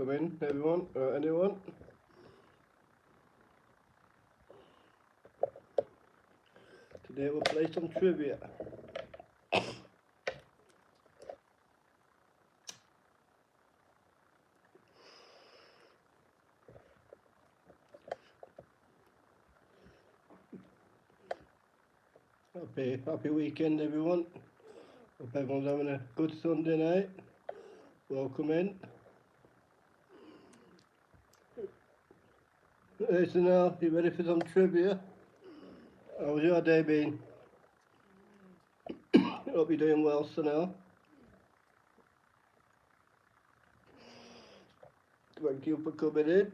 Welcome in, everyone, or anyone. Today we'll play some trivia. Happy weekend, everyone. Hope everyone's having a good Sunday night. Welcome in. Hey, so now, you ready for some trivia? How's your day been? Hope you're doing well, so now. Thank you for coming in.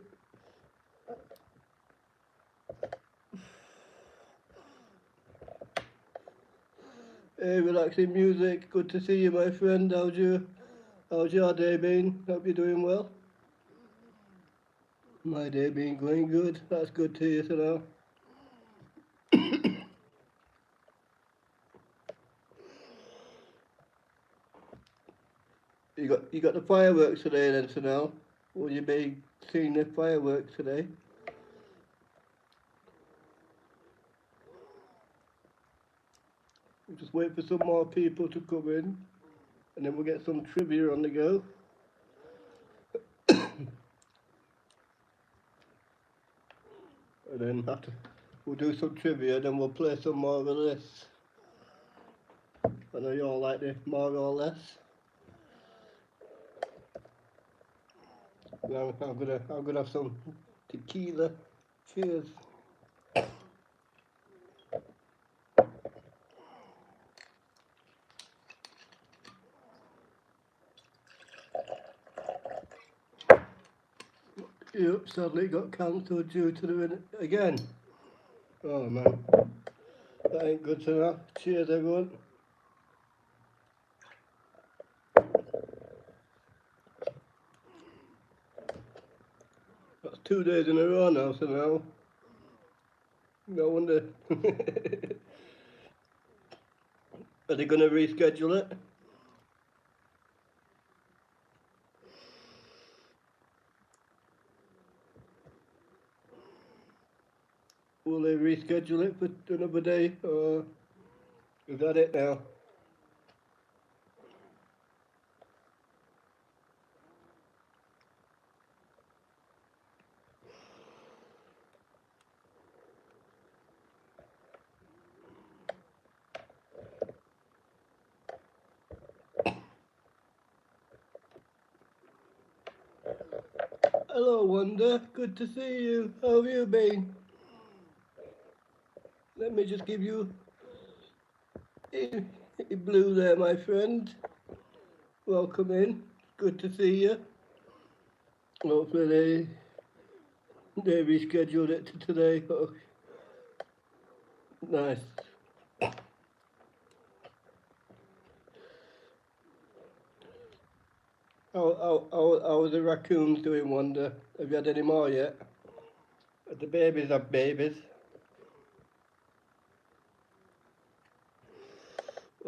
Hey, relaxing music. Good to see you, my friend. How's your day been? Hope you're doing well. My day been going good. That's good to hear, so now. You got the fireworks today then, so now. Will you be seeing the fireworks today? We'll just wait for some more people to come in, and then we'll get some trivia on the go. And then after we'll do some trivia, then we'll play some more of this. I know you all like the more or less. Now I'm gonna have some tequila. Cheers. Yep, sadly got cancelled due to the rain again. Oh man, that ain't good to know. Cheers, everyone. That's 2 days in a row now, so now. No wonder. Are they going to reschedule it? Will they reschedule it for another day, or is that it now? Hello, Wanda. Good to see you. How have you been? Let me just give you a blue there, my friend. Welcome in. Good to see you. Hopefully they rescheduled it to today. Oh, nice. How are the raccoons doing, Wanda? Have you had any more yet? The babies have babies.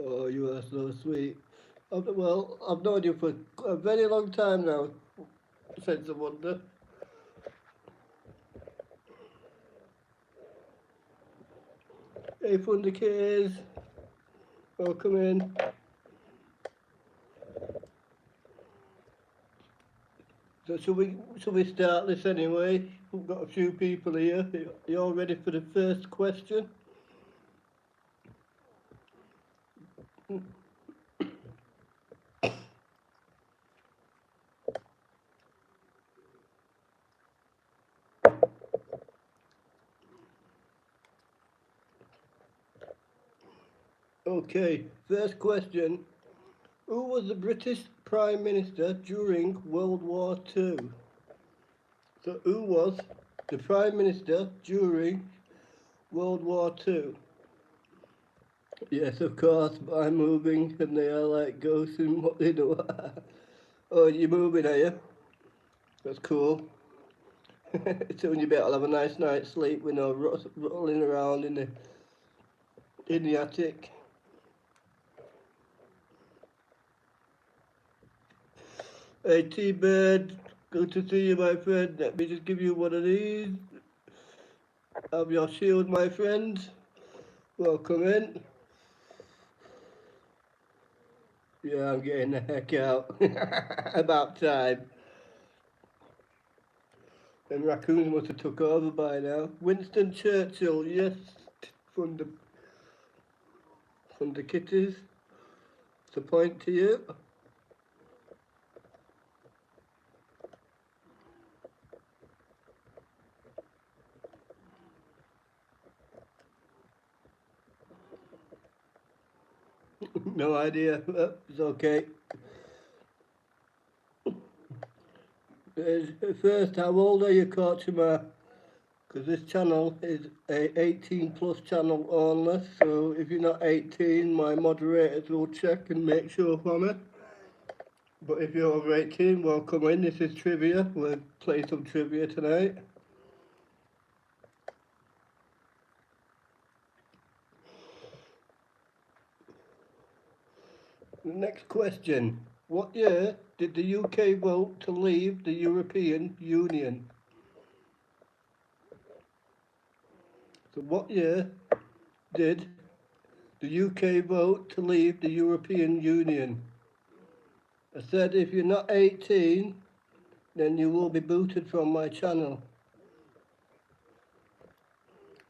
Oh, you are so sweet. Well, I've known you for a very long time now, sense of wonder. Hey, Thunder Kids. Welcome in. So should we start this anyway? We've got a few people here. Are you all ready for the first question? Okay, first question. Who was the British Prime Minister during World War II? So who was the Prime Minister during World War II? Yes, of course, but I'm moving and they are like ghosts in what they do. Oh, you're moving, are you? That's cool. Soon you better have a nice night's sleep with no rolling around in the attic. Hey, T-Bird, Good to see you, my friend. Let me just give you one of these. Have your shield, my friend. Welcome in. Yeah, I'm getting the heck out. About time. Them raccoons must have took over by now. Winston Churchill, yes, from the kitties. It's a point to you. No idea. It's okay. First, how old are you, Korchima? Because this channel is a 18 plus channel only, so if you're not 18, my moderators will check and make sure for me. But if you're over 18, welcome in. This is trivia. We'll play some trivia tonight. Next question. What year did the UK vote to leave the European Union? So what year did the UK vote to leave the European Union? I said if you're not 18, then you will be booted from my channel.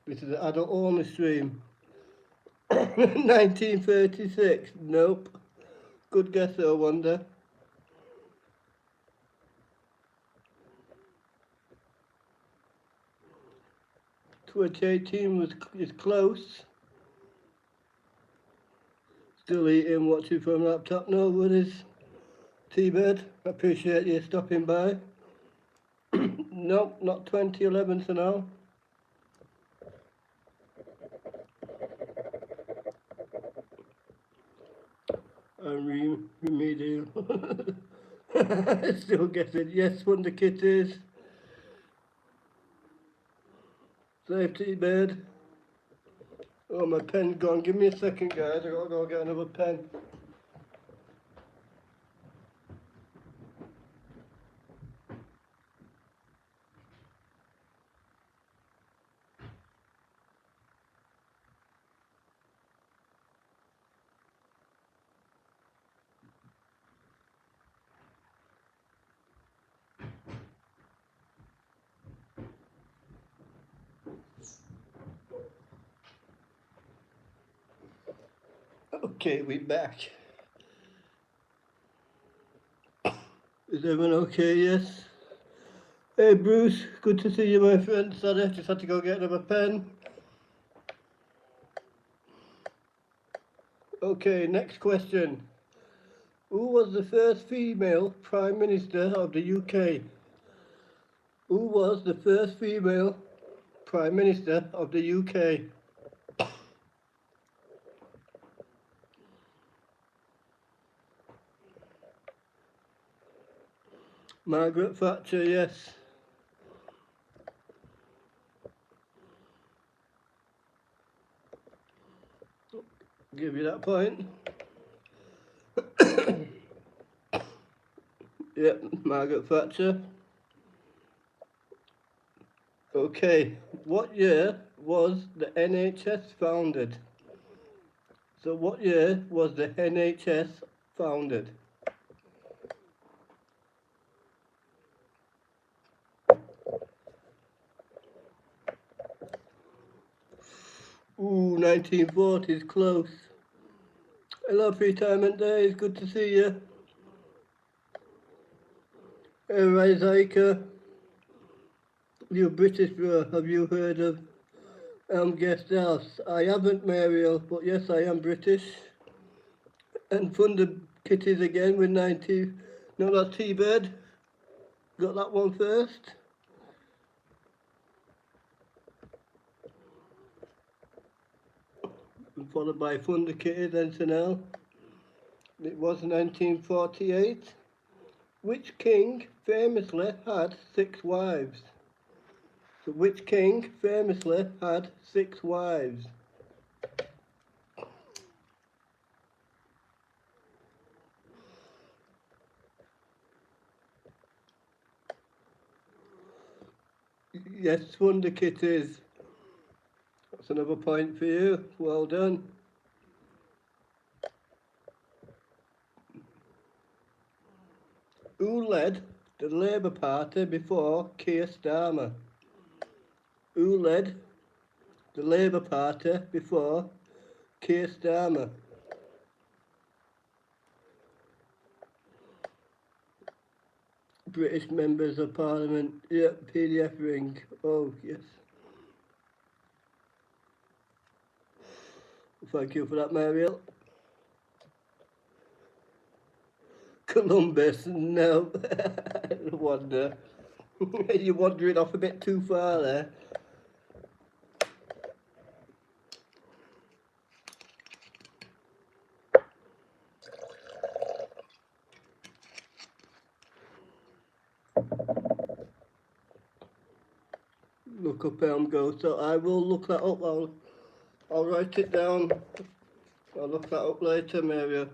This is an adult only stream. 1936. Nope. Good guess though, Wonder. 2018 is close. Still eating, watching from laptop. No worries. T-Bird, I appreciate you stopping by. Nope, not 2011 for now. I'm remedial. Still guessing. Yes, Wonder Kitties. Safety bed. Oh, my pen's gone. Give me a second, guys. I gotta go get another pen. Okay, we're back. Is everyone okay? Yes. Hey, Bruce. Good to see you, my friend. Sorry, just had to go get another pen. Okay, next question. Who was the first female Prime Minister of the UK? Who was the first female Prime Minister of the UK? Margaret Thatcher, yes. Give you that point. Yep, Margaret Thatcher. Okay, what year was the NHS founded? So what year was the NHS founded? Ooh, 1940s, close. Hello, Retirement Days, good to see you. Hey, Rizaika, you British bro, have you heard of Guest House? I haven't, Mariel, but yes, I am British. And Thunder Kitties again with 90. No, that's T-Bird. Got that one first. And followed by Thunder Kitties and Chanel. It was 1948. Which king famously had 6 wives? So which king famously had 6 wives? Yes, Wonder Kit is. That's another point for you. Well done. Who led the Labour Party before Keir Starmer? Who led the Labour Party before Keir Starmer? British Members of Parliament. Yep, PDF ring. Oh, yes. Thank you for that, Mariel. Columbus, no. No wonder. You're wandering off a bit too far there. Look up go, so I will look that up. I'll write it down. I'll look that up later, Maria.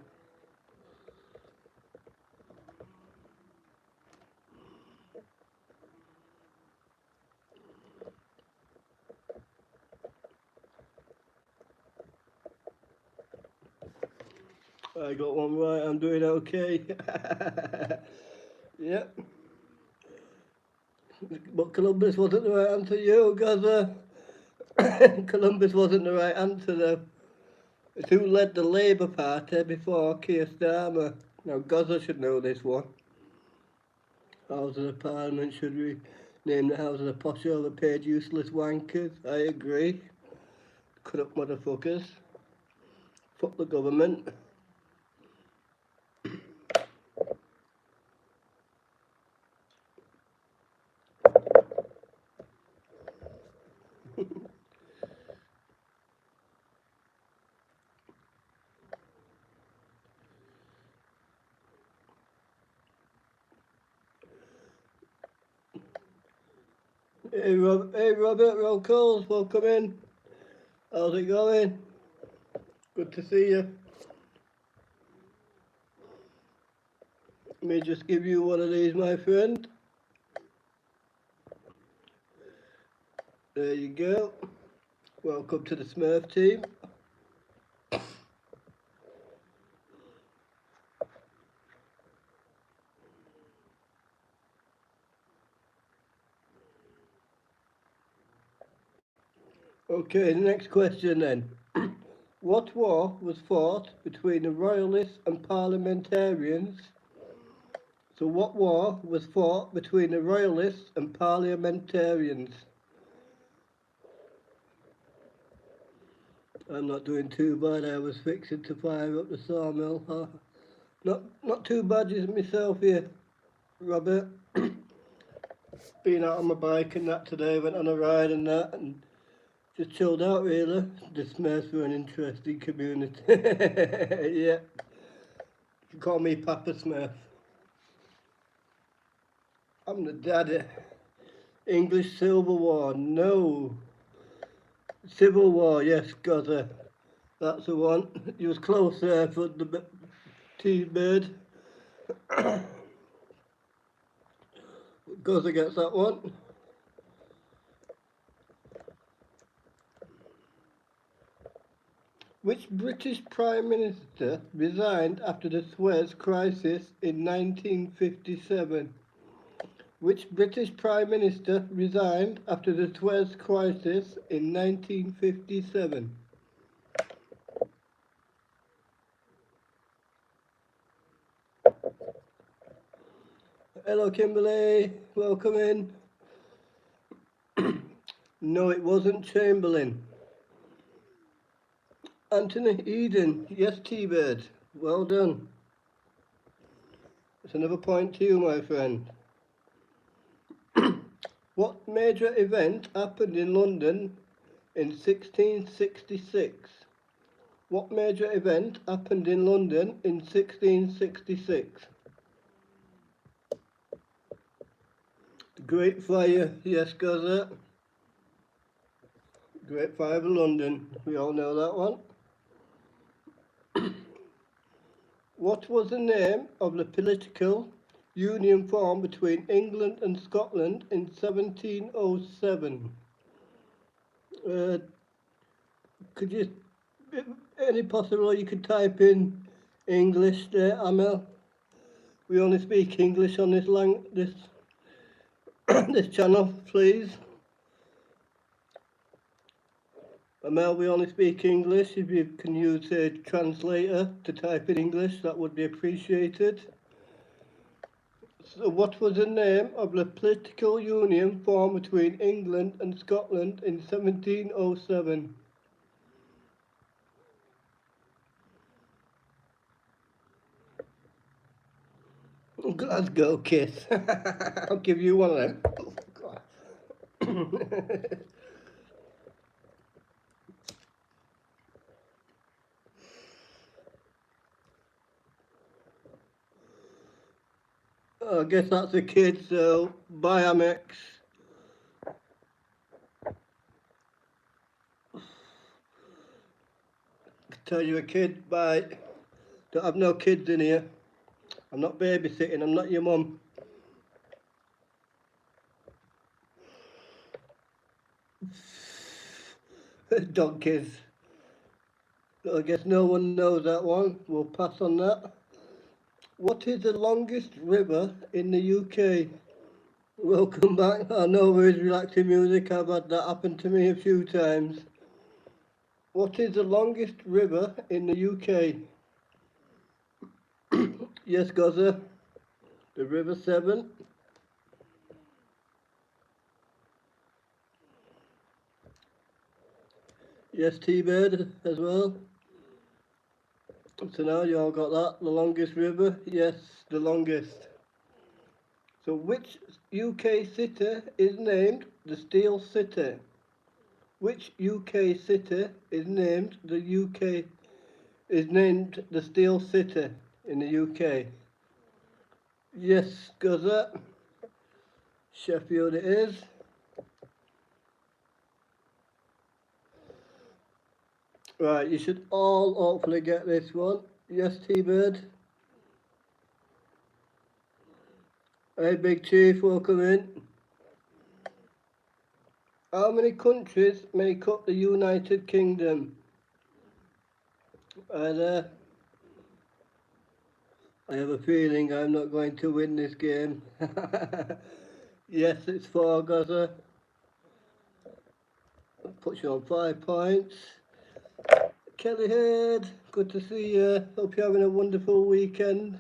I got one right, I'm doing okay. Yep. But Columbus wasn't the right answer, you, Gaza. Columbus wasn't the right answer, though. It's who led the Labour Party before Keir Starmer. Now, Gaza should know this one. Houses of Parliament should rename the Houses of Posh overpaid useless wankers. I agree. Cut up motherfuckers. Fuck the government. Hey, Robert, roll calls, welcome in. How's it going? Good to see you. Let me just give you one of these, my friend. There you go. Welcome to the Smurf team. Okay, the next question then. What war was fought between the Royalists and Parliamentarians? So what war was fought between the Royalists and Parliamentarians? I'm not doing too bad. I was fixing to fire up the sawmill. Not too bad as myself here, Robert. Been out on my bike and that today, went on a ride and that, and just chilled out really. The Smurfs were an interesting community. Yeah, you can call me Papa Smurf. I'm the daddy. English Civil War, no. Civil War, yes, Gaza. That's the one. You was close there for the T-bird. Gaza gets that one. Which British Prime Minister resigned after the Suez Crisis in 1957? Which British Prime Minister resigned after the Suez Crisis in 1957? Hello, Kimberly. Welcome in. No, it wasn't Chamberlain. Anthony Eden. Yes, T-Bird. Well done. It's another point to you, my friend. What major event happened in London in 1666? What major event happened in London in 1666? The Great Fire, yes, Gaza. Great Fire of London, we all know that one. What was the name of the political union formed between England and Scotland in 1707? Uh, could you, any possible you could type in English there, Amel? We only speak English on this this channel, please. Amel, we only speak English. If you can use a translator to type in English, that would be appreciated. So what was the name of the political union formed between England and Scotland in 1707? Glasgow Kiss. I'll give you one of them. I guess that's a kid, so bye Amex. Tell you a kid, bye. Don't have no kids in here. I'm not babysitting, I'm not your mum. Donkeys. I guess no one knows that one. We'll pass on that. What is the longest river in the UK? Welcome back. I know there is relaxing music. I've had that happen to me a few times. What is the longest river in the UK? Yes, Gaza. The River Severn. Yes, T-Bird as well. So now you all got that. The longest river? Yes, the longest. So which UK city is named the Steel City? Which UK city is named the Steel City in the UK? Yes, Gaza. Sheffield it is. Right, you should all hopefully get this one. Yes, T-Bird. Hey, Big Chief, welcome in. How many countries make up the United Kingdom? I have a feeling I'm not going to win this game. Yes, it's 4, Gaza. Puts you on 5 points. Kelly Head, good to see you. Hope you're having a wonderful weekend.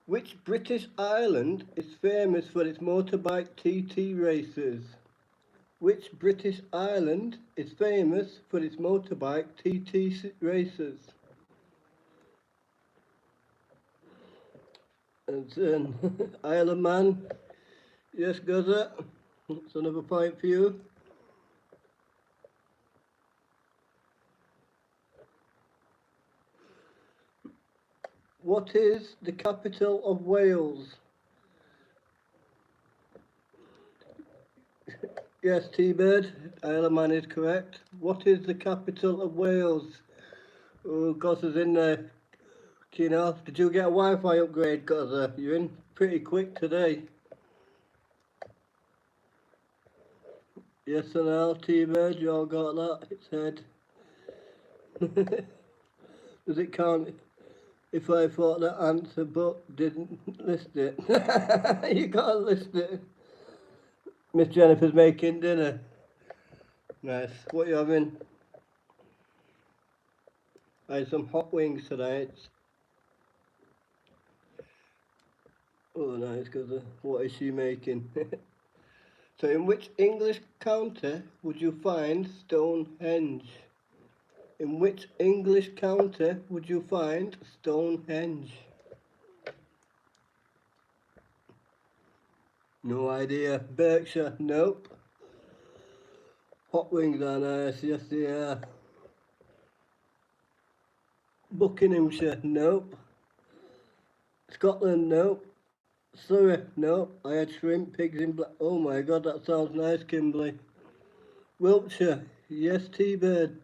Which British island is famous for its motorbike TT races? Which British island is famous for its motorbike TT races? And Isle of Man. Yes, Gaza. That's another point for you. What is the capital of Wales? Yes, T-Bird. Isle of Man is correct. What is the capital of Wales? Oh, Gaza's in there. You know, did you get a Wi-Fi upgrade, Gaza? You're in pretty quick today. Yes and no, T-Bird, you all got that? It's head. Does it count if I thought that answer but didn't list it? You gotta list it. Miss Jennifer's making dinner. Nice. What are you having? I had some hot wings tonight. Oh, nice, because what is she making? So, in which English county would you find Stonehenge? In which English county would you find Stonehenge? No idea. Berkshire? Nope. Hot wings are nice. Yes, they are. Buckinghamshire? Nope. Scotland? Nope. Surrey? Nope. I had shrimp, pigs in black. Oh my god, that sounds nice, Kimberly. Wiltshire? Yes, T-Bird.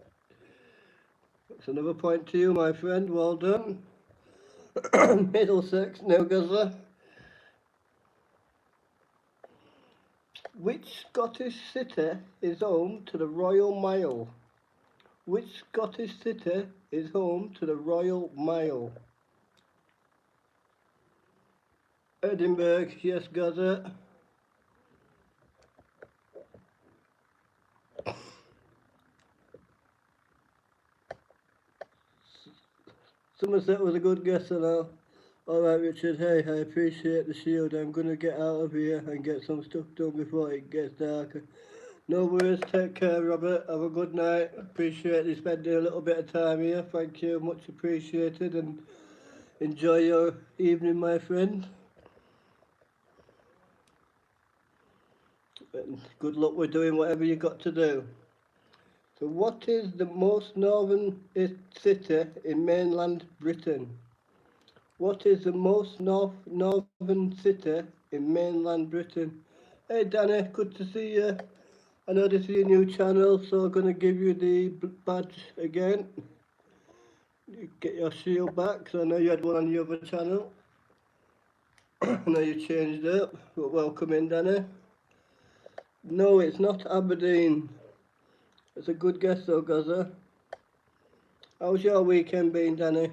It's another point to you, my friend. Well done. Middlesex, no guzzler. Which Scottish city is home to the Royal Mile? Which Scottish city is home to the Royal Mile? Edinburgh, yes, guzzler. Somerset was a good guess and all. Alright Richard, hey, I appreciate the shield. I'm gonna get out of here and get some stuff done before it gets darker. No worries, take care Robert, have a good night. Appreciate you spending a little bit of time here. Thank you, much appreciated, and enjoy your evening, my friend. And good luck with doing whatever you got to do. So what is the most northern city in mainland Britain? What is the most northern city in mainland Britain? Hey Danny, good to see you. I know this is your new channel, so I'm going to give you the badge again. You get your shield back, so I know you had one on your other channel. I know you changed it, but welcome in Danny. No, it's not Aberdeen. It's a good guess though, Gaza. How's your weekend been, Danny?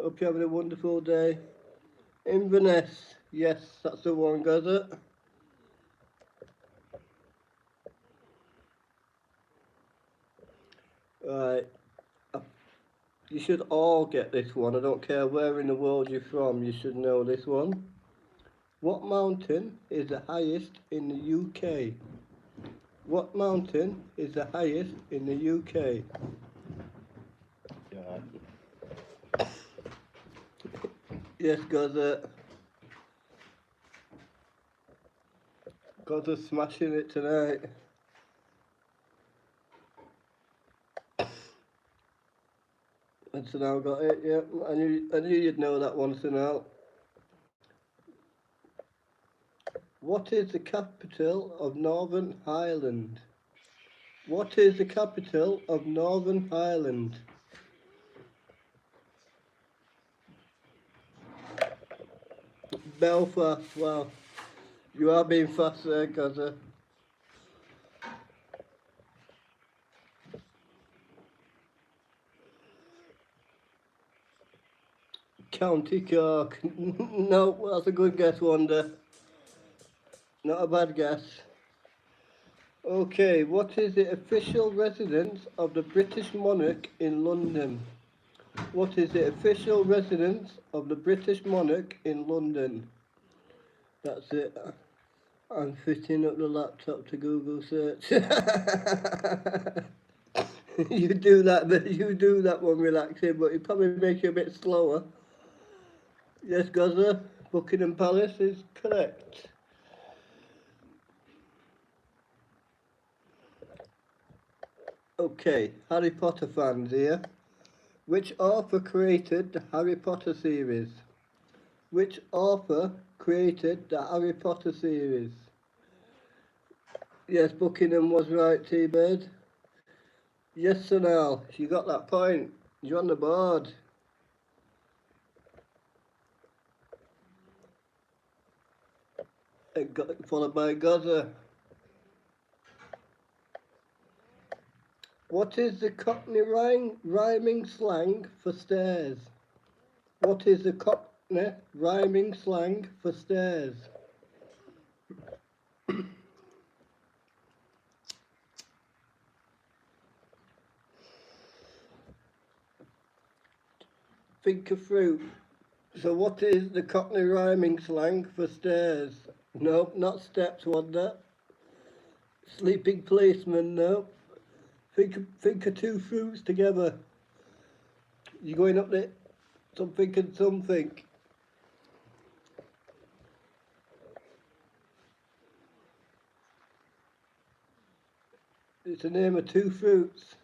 Hope you're having a wonderful day. Inverness, yes, that's the one, Gaza. Right, you should all get this one. I don't care where in the world you're from, you should know this one. What mountain is the highest in the UK? What mountain is the highest in the UK? Yeah. Yes, Gaza smashing it tonight. And so now got it, yeah. I knew you'd know that one, so now. What is the capital of Northern Ireland? What is the capital of Northern Ireland? Belfast, wow. You are being fast there, Gaza. County Cork. No, that's a good guess, Wanda. Not a bad guess. Okay, what is the official residence of the British monarch in London? What is the official residence of the British monarch in London? That's it. I'm fitting up the laptop to Google search. You do that, but you do that one relaxing, but it probably makes you a bit slower. Yes, Gaza, Buckingham Palace is correct. Okay, Harry Potter fans here. Which author created the Harry Potter series? Which author created the Harry Potter series? Yes, Buckingham was right, T-Bird. Yes, Sonal, you got that point. You're on the board. Followed by Gaza. What is the Cockney rhyming slang for stairs? What is the Cockney rhyming slang for stairs? Think of fruit. So what is the Cockney rhyming slang for stairs? Nope, not steps, Wanda. Sleeping policeman, no. Think of two fruits together. You're going up there, something and something. It's the name of two fruits.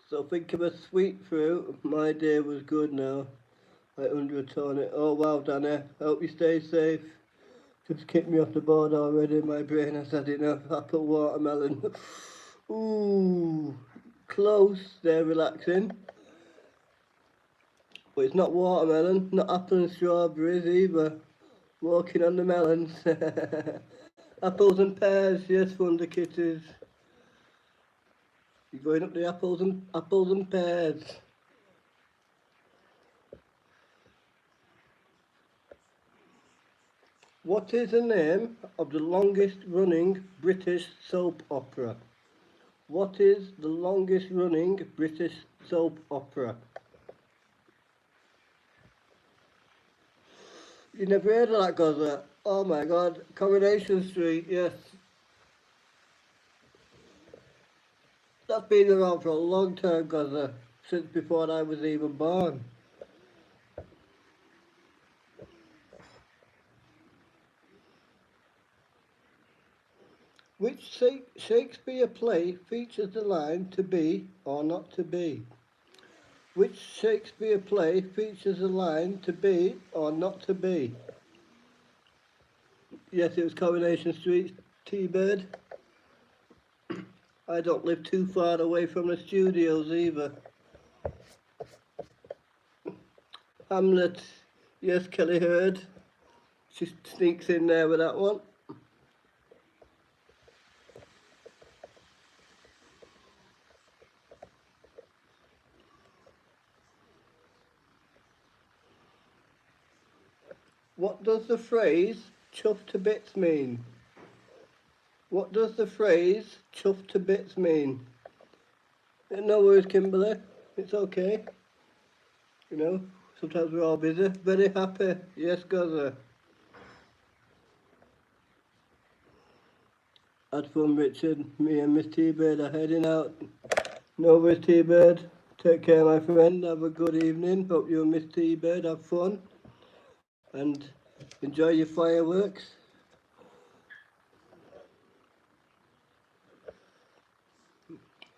So think of a sweet fruit. My day was good now. Like under a tonic. Oh wow, Danny. Hope you stay safe. It's kicked me off the board already. My brain has had enough. Apple watermelon. Ooh, close. They're relaxing. But it's not watermelon, not apple and strawberries either. Walking on the melons. Apples and pears, yes, Thunder Kitties. You're going up the apples and pears. What is the name of the longest running British soap opera? What is the longest running British soap opera? You never heard of that, Gozza? Oh my God, Coronation Street, yes. That's been around for a long time, Gozza, since before I was even born. Which Shakespeare play features the line to be or not to be? Which Shakespeare play features the line to be or not to be? Yes, it was Coronation Street, T-Bird. I don't live too far away from the studios either. Hamlet, yes, Kelly Heard. She sneaks in there with that one. What does the phrase chuffed to bits mean? What does the phrase chuffed to bits mean? No worries, Kimberly. It's okay. You know, sometimes we're all busy. Very happy. Yes, Gaza. Had fun, Richard. Me and Miss T-Bird are heading out. No worries, T-Bird. Take care, my friend. Have a good evening. Hope you and Miss T-Bird have fun. And enjoy your fireworks.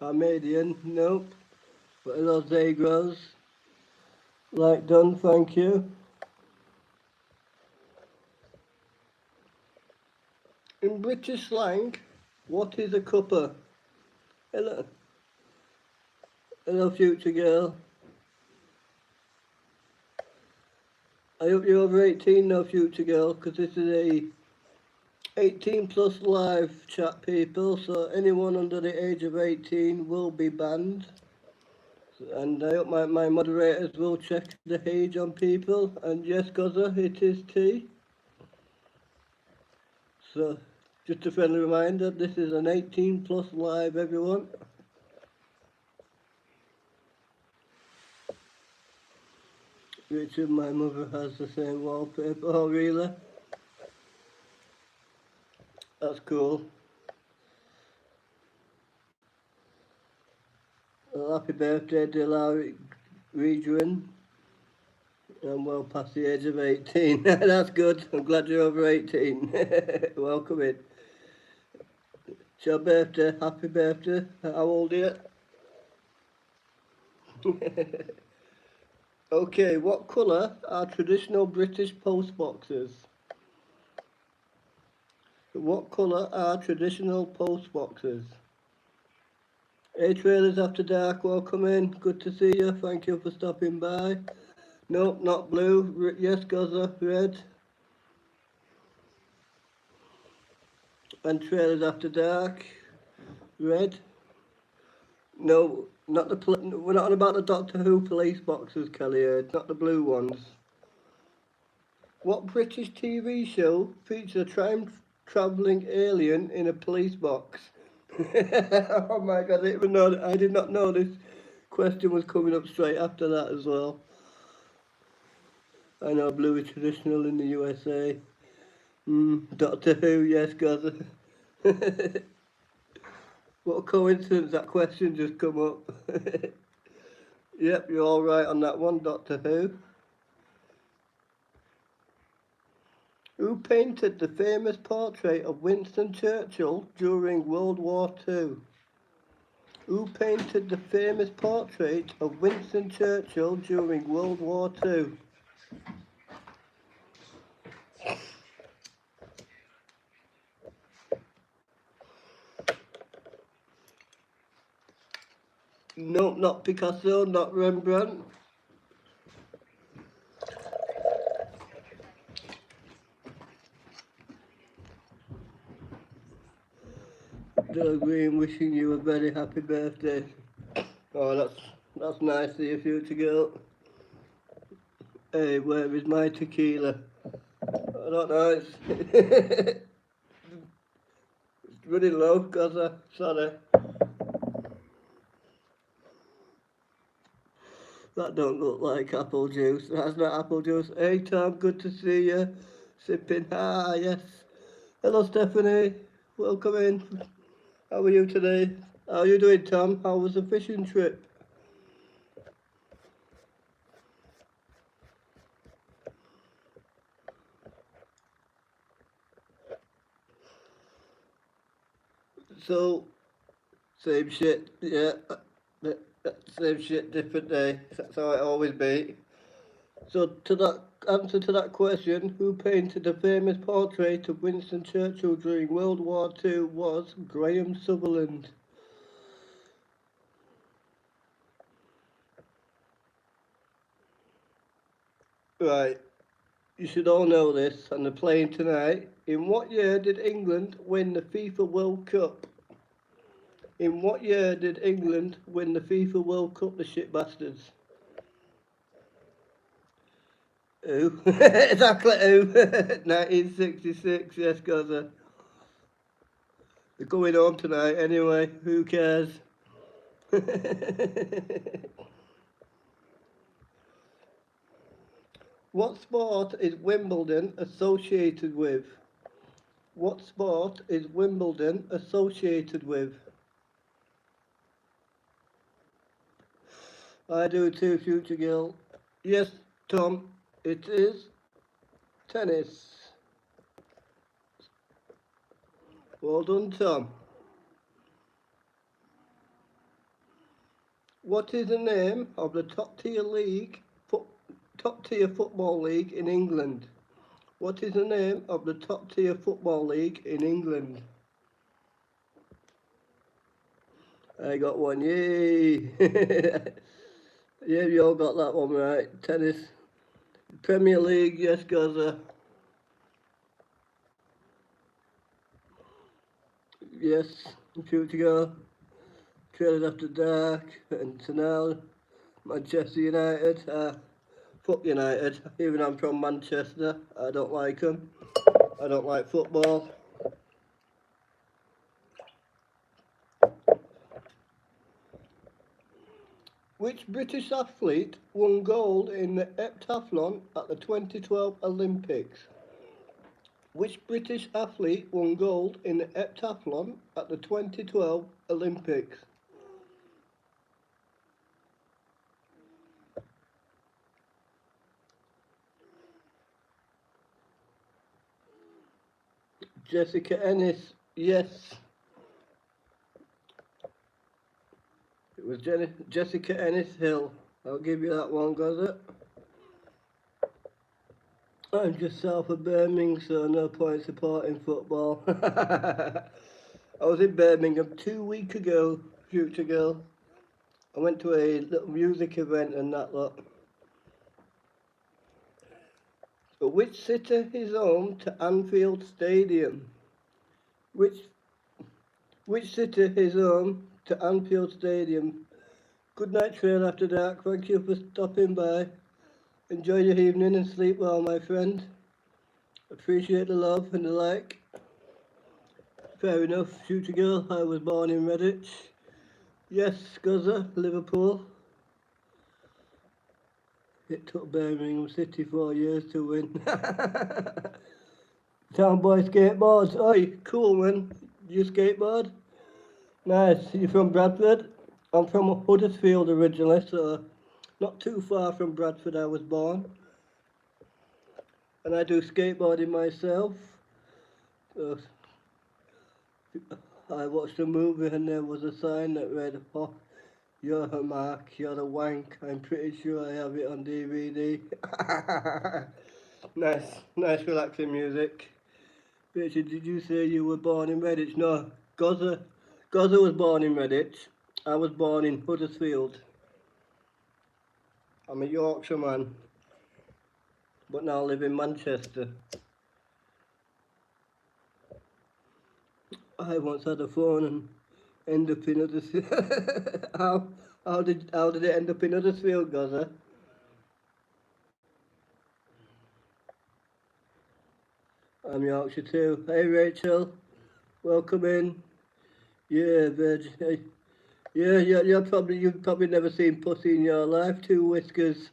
Armadian, nope. But hello, Zagros. Like done, thank you. In British slang, what is a cuppa? Hello, hello, future girl. I hope you're over 18 now, future girl, because this is a 18 plus live chat, people, so anyone under the age of 18 will be banned. And I hope my moderators will check the age on people. And yes, Gaza, it is tea. So, just a friendly reminder, this is an 18 plus live, everyone. Richard, my mother has the same wallpaper. Oh, really? That's cool. Well, happy birthday, Delari Redrin. I'm well past the age of 18. That's good. I'm glad you're over 18. Welcome in. It's your birthday. Happy birthday. How old are you? Okay, what colour are traditional British post boxes? What colour are traditional post boxes? Hey, Trailers After Dark, welcome in. Good to see you. Thank you for stopping by. Nope, not blue. Yes, Gaza, red. And Trailers After Dark, red. No, not the. We're not on about the Doctor Who police boxes, Kelly. Not the blue ones. What British TV show features a time-traveling alien in a police box? Oh my God! I did not know this question was coming up straight after that as well. I know blue is traditional in the USA. Doctor Who, yes, God. What a coincidence that question just come up. Yep, you're all right on that one, Doctor Who. Who painted the famous portrait of Winston Churchill during World War II? Who painted the famous portrait of Winston Churchill during World War II? Nope, not Picasso, not Rembrandt. Doug Green wishing you a very happy birthday. Oh, that's nice of you, future girl. Hey, where is my tequila? I don't know, it's really low, cause sorry. That don't look like apple juice. That's not apple juice. Hey Tom, good to see you. Sipping. Ah, yes. Hello Stephanie. Welcome in. How are you today? How are you doing, Tom? How was the fishing trip? So, same shit, yeah. Same shit, different day. That's how it always be. So, to that answer to that question, who painted the famous portrait of Winston Churchill during World War II was Graham Sutherland. Right, you should all know this, and they're playing tonight. In what year did England win the FIFA World Cup? In what year did England win the FIFA World Cup, the shit bastards? Who? Exactly who? 1966, yes, cause they're going home tonight anyway, who cares? What sport is Wimbledon associated with? What sport is Wimbledon associated with? I do too, future girl. Yes, Tom, it is tennis. Well done, Tom. What is the name of the top tier football league in England? What is the name of the top tier football league in England? I got one, yay! Yeah, you all got that one right. Tennis. Premier League, yes, Gaza. Yes, a few to go. Trailing after dark, and so now Manchester United. Fuck United. Even though I'm from Manchester, I don't like them. I don't like football. Which British athlete won gold in the heptathlon at the 2012 Olympics? Which British athlete won gold in the heptathlon at the 2012 Olympics? Jessica Ennis, yes. It was Jessica Ennis Hill. I'll give you that one, Gaza. I'm just south of Birmingham, so no point supporting football. I was in Birmingham 2 weeks ago, future girl. I went to a little music event and that lot. But which city is home to Anfield Stadium? Which which city is home to Anfield Stadium? Good night, Trail After Dark. Thank you for stopping by. Enjoy your evening and sleep well, my friend. Appreciate the love and the like. Fair enough, future girl. I was born in Redditch. Yes, Scuzzer, Liverpool. It took Birmingham City 4 years to win. Town boy skateboards. Oi, cool man. You skateboard? Nice. You from Bradford? I'm from Huddersfield originally, so not too far from Bradford I was born. And I do skateboarding myself. So I watched a movie and there was a sign that read, "Oh, you're a mark, you're a wank." I'm pretty sure I have it on DVD. Nice relaxing music. Richard, did you say you were born in Redditch? No, Gaza was born in Redditch. I was born in Huddersfield. I'm a Yorkshire man, but now live in Manchester. I once had a phone and end up in Huddersfield. how how did it end up in Huddersfield, Gaza? I'm Yorkshire too. Hey Rachel, welcome in. Yeah, Virgin. Hey. Yeah, you've probably never seen pussy in your life. Two whiskers.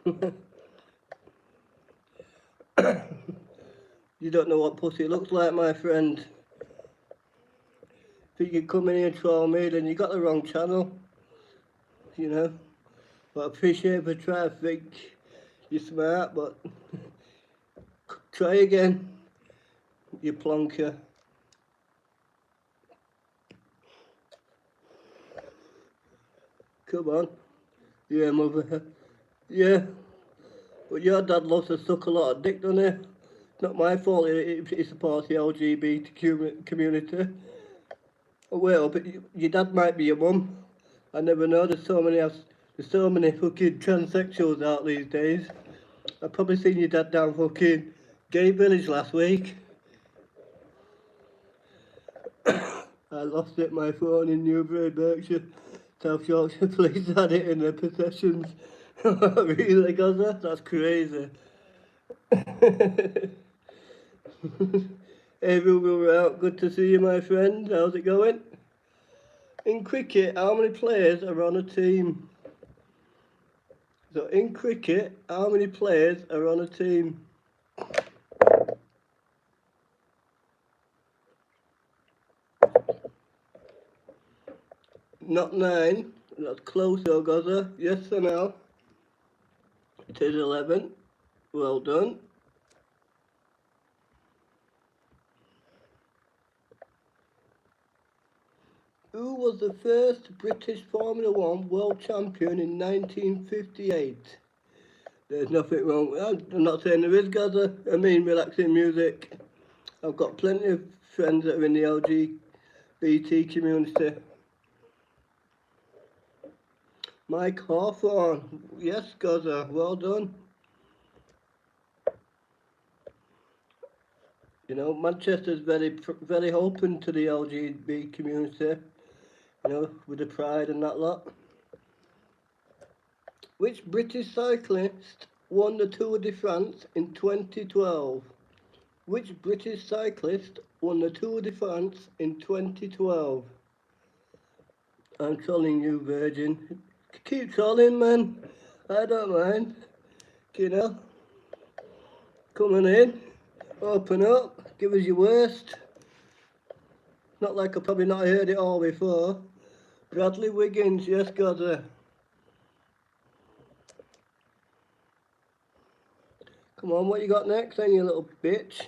You don't know what pussy looks like, my friend. If you can come in here and troll me, then you got the wrong channel. You know. But I appreciate the try. I think you're smart, but try again. You plonker. Come on. Yeah, mother. Yeah. But your dad loves to suck a lot of dick, doesn't he? It's not my fault he supports the LGBT community. Well, but your dad might be your mum. I never know. There's so many fucking transsexuals out these days. I've probably seen your dad down fucking gay village last week. I lost it, my phone in Newbury, Berkshire, South Yorkshire. Police had it in their possessions. Really, Gaza? That's crazy. Hey, we're out. Good to see you, my friend. How's it going? In cricket, how many players are on a team? So in cricket, how many players are on a team? Not 9. That's close though, Gaza. Yes or no? It is 11. Well done. Who was the first British Formula One world champion in 1958? There's nothing wrong with that. I'm not saying there is, Gaza. I mean relaxing music. I've got plenty of friends that are in the LGBT community. Mike Hawthorne. Yes, Gaza. Well done. You know, Manchester's very open to the LGBT community. You know, with the pride and that lot. Which British cyclist won the Tour de France in 2012? Which British cyclist won the Tour de France in 2012? I'm trolling you, Virgin. Keep trolling, man. I don't mind. You know, coming in, open up, give us your worst. Not like I've probably not heard it all before. Bradley Wiggins, yes, Gaza. Come on, what you got next then, you little bitch?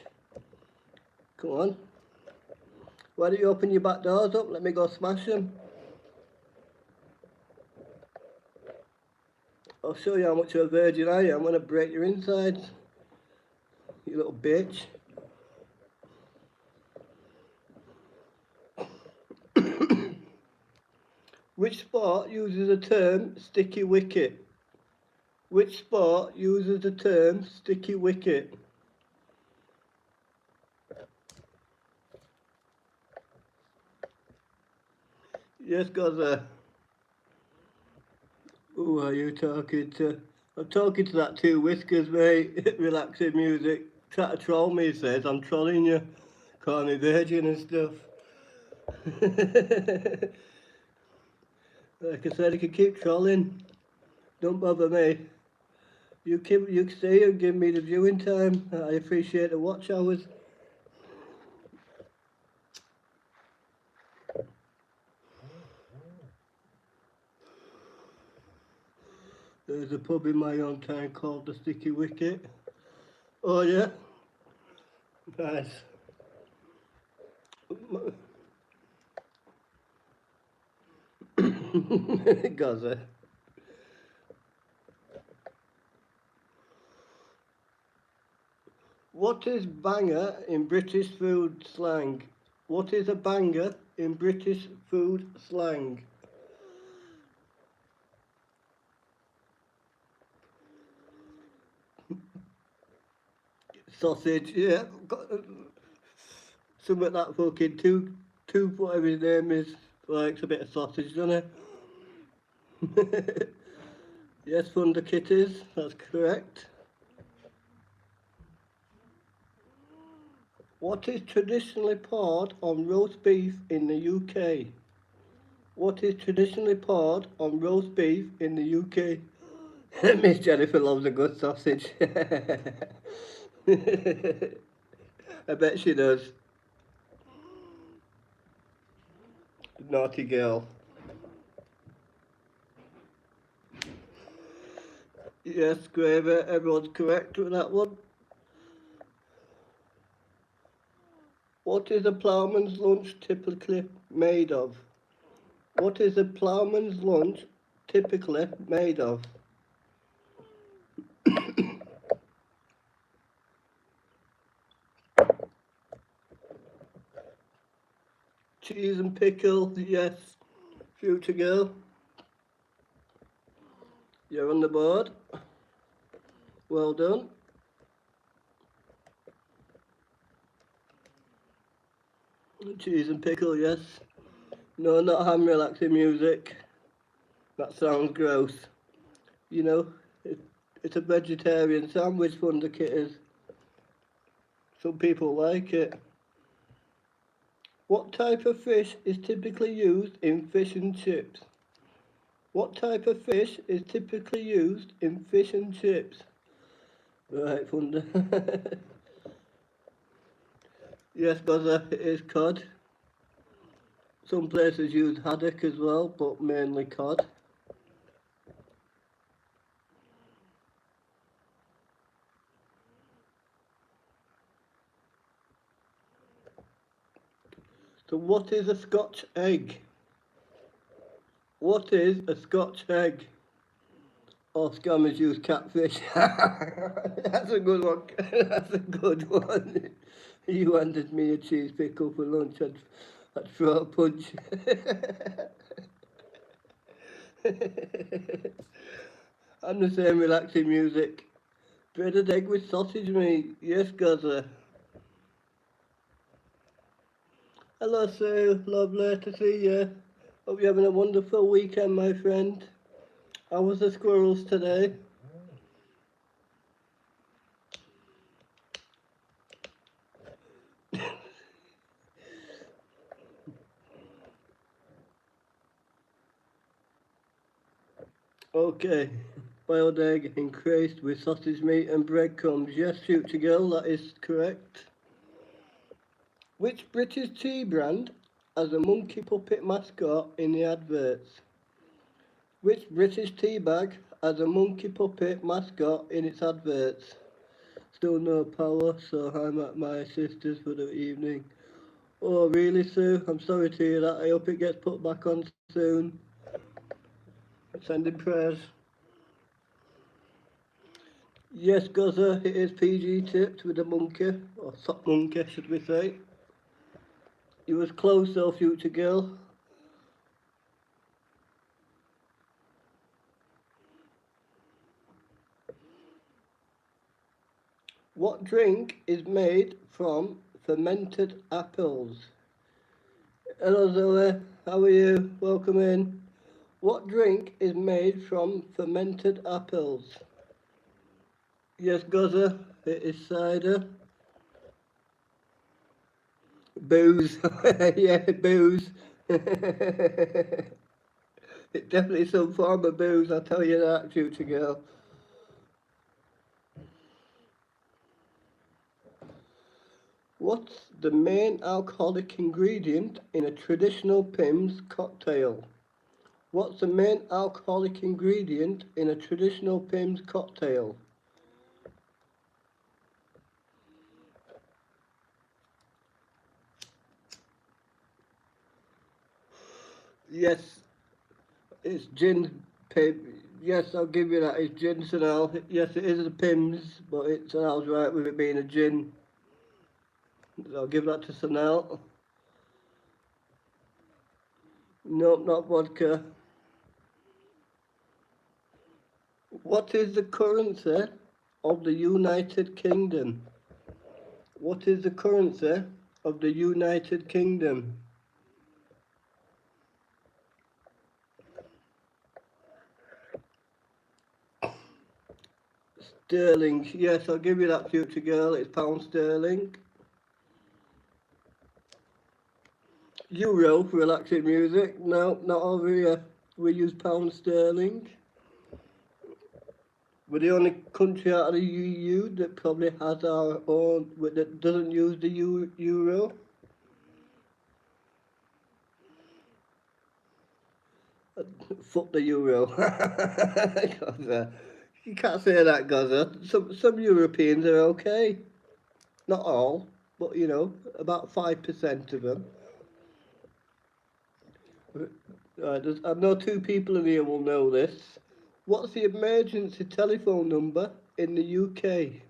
Come on. Why don't you open your back doors up? Let me go smash them. I'll show you how much of a virgin I am when I break your insides. You little bitch. Which sport uses the term sticky wicket? Which sport uses the term sticky wicket? Yes, Gaza. Who are you talking to? I'm talking to that two whiskers, mate. Relaxing music. Try to troll me, he says. I'm trolling you. Call me virgin and stuff. Like I said, you can keep trolling. Don't bother me. You stay and give me the viewing time. I appreciate the watch hours. There's a pub in my own town called the Sticky Wicket. Oh yeah? Nice. Gaza. What is banger in British food slang? What is a banger in British food slang? Sausage, yeah. Something that fucking two, whatever his name is, likes a bit of sausage, doesn't he? Yes, Thunder Kitties, that's correct. What is traditionally poured on roast beef in the UK? What is traditionally poured on roast beef in the UK? Miss Jennifer loves a good sausage. I bet she does. Naughty girl. Yes, Graver, everyone's correct with that one. What is a ploughman's lunch typically made of? What is a ploughman's lunch typically made of? Cheese and pickle, yes. Future girl, you're on the board. Well done. Cheese and pickle, yes. No, not ham relaxing music. That sounds gross. You know, it, it's a vegetarian sandwich, Thunder Kitters. Some people like it. What type of fish is typically used in fish and chips? What type of fish is typically used in fish and chips? Right, Thunder. Yes, Buzzer, it is cod. Some places use haddock as well, but mainly cod. So what is a Scotch egg? What is a Scotch egg? Oh, scammers use catfish. That's a good one. That's a good one. You handed me a cheese pickle for lunch. I'd throw a punch. And the same relaxing music. Breaded egg with sausage meat. Yes, Gaza. Hello, Sue. Lovely to see you. Hope you're having a wonderful weekend, my friend. How was the squirrels today? Okay. Boiled egg encrased with sausage meat and breadcrumbs. Yes, future girl, that is correct. Which British tea brand has a monkey puppet mascot in the adverts? Which British tea bag has a monkey puppet mascot in its adverts? Still no power, so I'm at my sister's for the evening. Oh, really, Sue? I'm sorry to hear that. I hope it gets put back on soon. Sending prayers. Yes, Gaza, it is PG tipped with a monkey, or sock monkey, should we say. You was close though, future girl. What drink is made from fermented apples? Hello Zoe, how are you? Welcome in. What drink is made from fermented apples? Yes, Gaza, it is cider. Booze. Yeah, booze. It's definitely some form of booze, I'll tell you that, future girl. What's the main alcoholic ingredient in a traditional Pimm's cocktail? What's the main alcoholic ingredient in a traditional Pimm's cocktail? Yes, it's gin. Pim. Yes, I'll give you that. It's ginseng ale. Yes, it is a Pimm's, but it's I was right with it being a gin. So I'll give that to Sanel. Nope, not vodka. What is the currency of the United Kingdom? What is the currency of the United Kingdom? Sterling. Yes, I'll give you that, future girl. It's pound sterling. Euro, relaxing music. No, not over here. We use pound sterling. We're the only country out of the EU that probably has our own, that doesn't use the euro. Fuck the euro. Gaza. You can't say that, Gaza. Some Europeans are okay. Not all, but you know, about 5% of them. I know two people in here will know this. What's the emergency telephone number in the UK?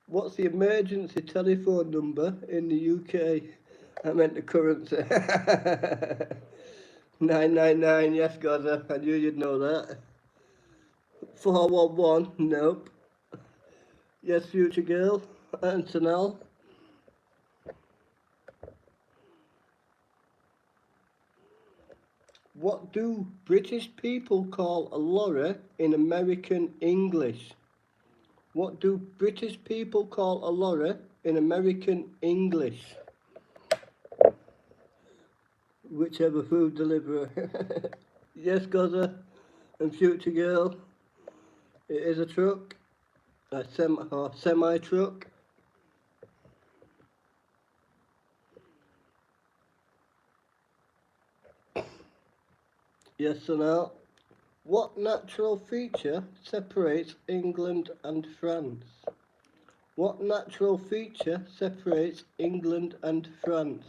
What's the emergency telephone number in the UK? I meant the currency. 999, yes, Gaza. I knew you'd know that. 411, nope. Yes, future girl. Antonell. What do British people call a lorry in American English? What do British people call a lorry in American English? Whichever food deliverer. Yes, Gaza and future girl. It is a truck. A semi-truck. Yes or no? What natural feature separates England and France? What natural feature separates England and France?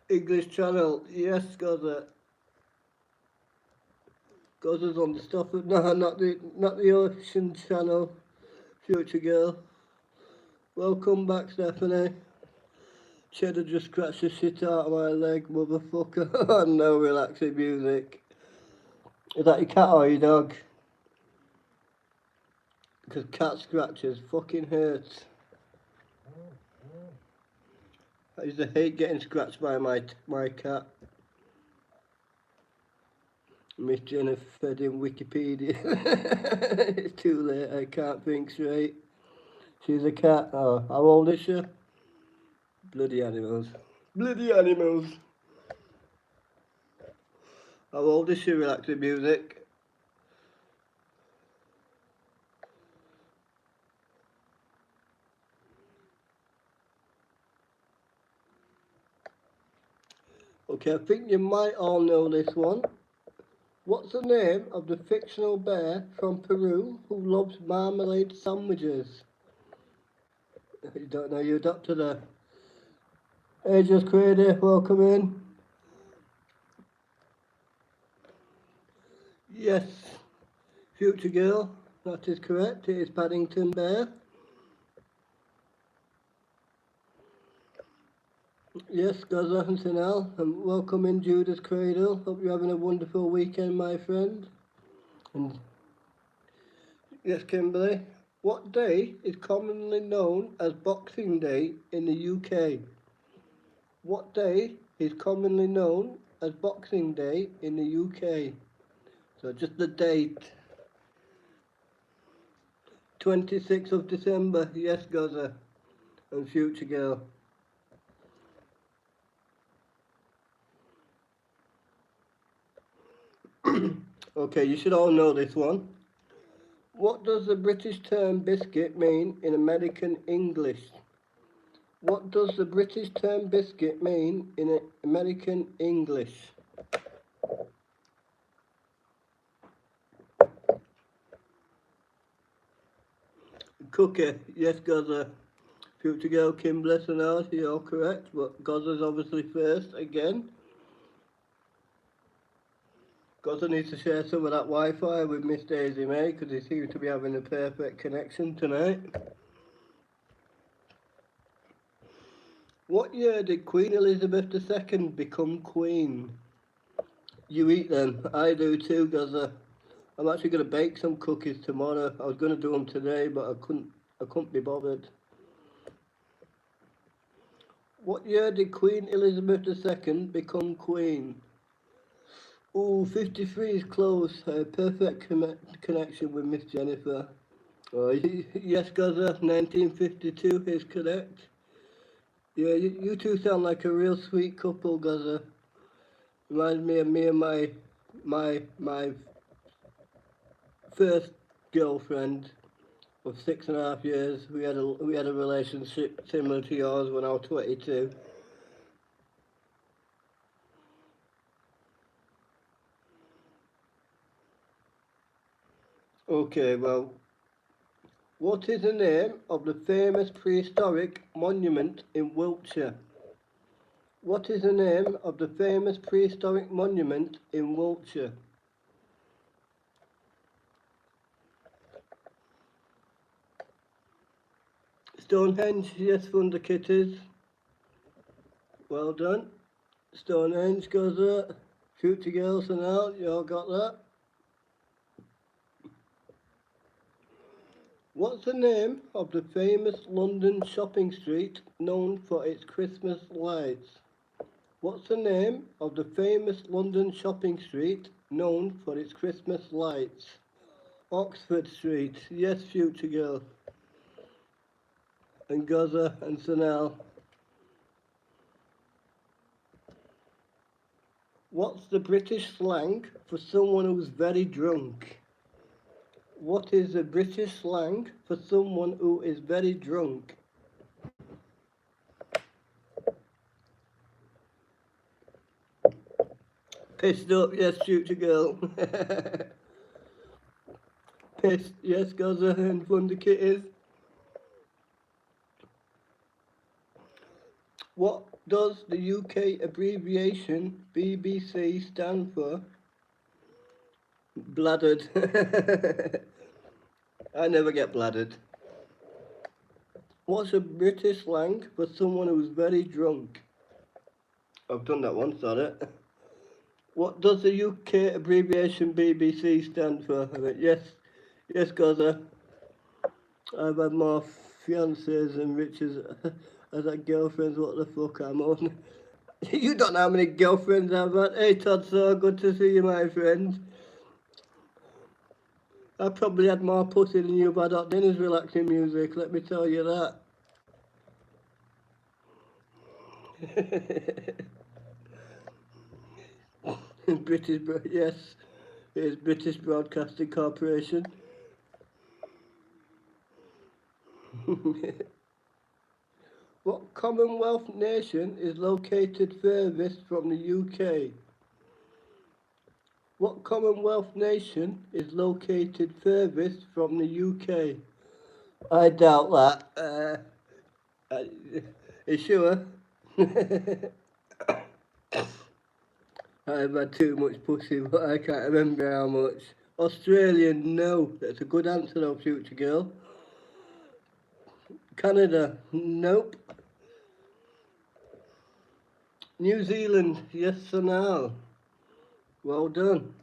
English Channel, yes, Gaza. Gaza's on the stuff. No, not the Ocean Channel. Future girl. Welcome back, Stephanie. Cheddar just scratched the shit out of my leg, motherfucker. No relaxing music. Is that your cat or your dog? Because cat scratches fucking hurts. I used to hate getting scratched by my cat. Miss Jenna fed in Wikipedia. It's too late, I can't think straight. She's a cat. Oh, how old is she? Bloody animals. Bloody animals. How old is she, relaxing music? Okay, I think you might all know this one. What's the name of the fictional bear from Peru who loves marmalade sandwiches? You don't know, you're Dr. there. Hey, just crazy, welcome in. Yes, future girl, that is correct. It is Paddington Bear. Yes, Gaza and Sinal, and welcome in Judas Cradle. Hope you're having a wonderful weekend, my friend. And yes, Kimberly. What day is commonly known as Boxing Day in the UK? What day is commonly known as Boxing Day in the UK? So just the date. 26th of December. Yes, Gaza and future girl. Okay, you should all know this one. What does the British term biscuit mean in American English? What does the British term biscuit mean in American English? Cookie, yes, Gaza. Future girl, Kim Bliss and ours, you're correct, but Gaza's obviously first again. Gaza needs to share some of that Wi-Fi with Miss Daisy May because he seems to be having a perfect connection tonight. What year did Queen Elizabeth II become Queen? You eat them. I do too, because I'm actually going to bake some cookies tomorrow. I was going to do them today, but I couldn't be bothered. What year did Queen Elizabeth II become Queen? Ooh, 53 is close. Perfect connection with Miss Jennifer. Yes, Gaza, 1952 is correct. Yeah, you two sound like a real sweet couple, Gaza. Reminds me and my first girlfriend of 6.5 years. We had a relationship similar to yours when I was 22. Okay, well, what is the name of the famous prehistoric monument in Wiltshire? What is the name of the famous prehistoric monument in Wiltshire? Stonehenge, yes, Thunder Kitties. Well done. Stonehenge goes there. Future girls and all, you all got that. What's the name of the famous London shopping street known for its Christmas lights? What's the name of the famous London shopping street known for its Christmas lights? Oxford Street, yes, future girl. And Gaza and Sanel. What's the British slang for someone who's very drunk? What is the British slang for someone who is very drunk? Pissed up, yes, future girl. Pissed, yes, Gaza and Thunder Kitties. What does the UK abbreviation BBC stand for? Bladdered. I never get bladdered. What's a British slang for someone who's very drunk? I've done that once, on it. What does the UK abbreviation BBC stand for? I went, yes, yes, Gaza. I've had more fiancés and riches as had girlfriends. What the fuck I'm on? You don't know how many girlfriends I've had. Hey, Todd, so good to see you, my friend. I probably had more pussy than you've had at dinner's relaxing music, let me tell you that. Yes, it is British Broadcasting Corporation. What Commonwealth nation is located furthest from the UK? What Commonwealth nation is located furthest from the UK? I doubt that. Are you sure? I've had too much pussy, but I can't remember how much. Australian, no. That's a good answer though, future girl. Canada, nope. New Zealand, yes or no? Well done.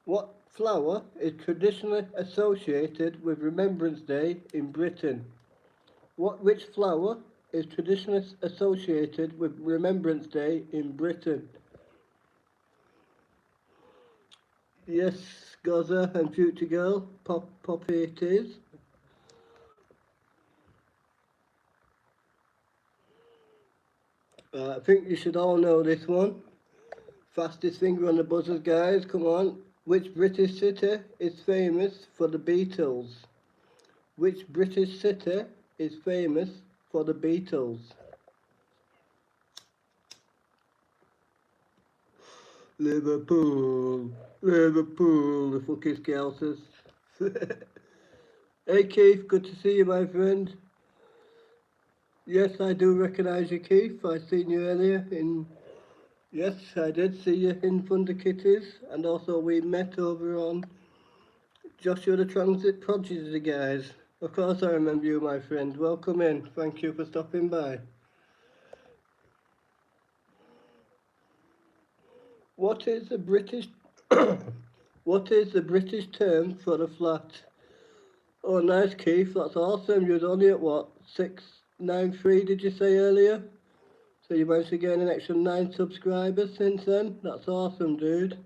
What flower is traditionally associated with Remembrance Day in Britain? Which flower is traditionally associated with Remembrance Day in Britain? Yes, Gaza and future girl, Poppy it is. I think you should all know this one. Fastest finger on the buzzers, guys, come on. Which British city is famous for the Beatles? Which British city is famous for the Beatles? Liverpool, Liverpool, the fucking Scousers. Hey Keith, good to see you, my friend. Yes, I do recognise you, Keith. I seen you earlier in. Yes, I did see you in Thunder Kitties, and also we met over on Joshua the Transit Prodigy, guys. Of course I remember you, my friend. Welcome in. Thank you for stopping by. What is the British what is the British term for a flat? Oh, nice, Keith. That's awesome. You was only at what, 693? Did you say earlier? So you managed to gain an extra 9 subscribers since then. That's awesome, dude.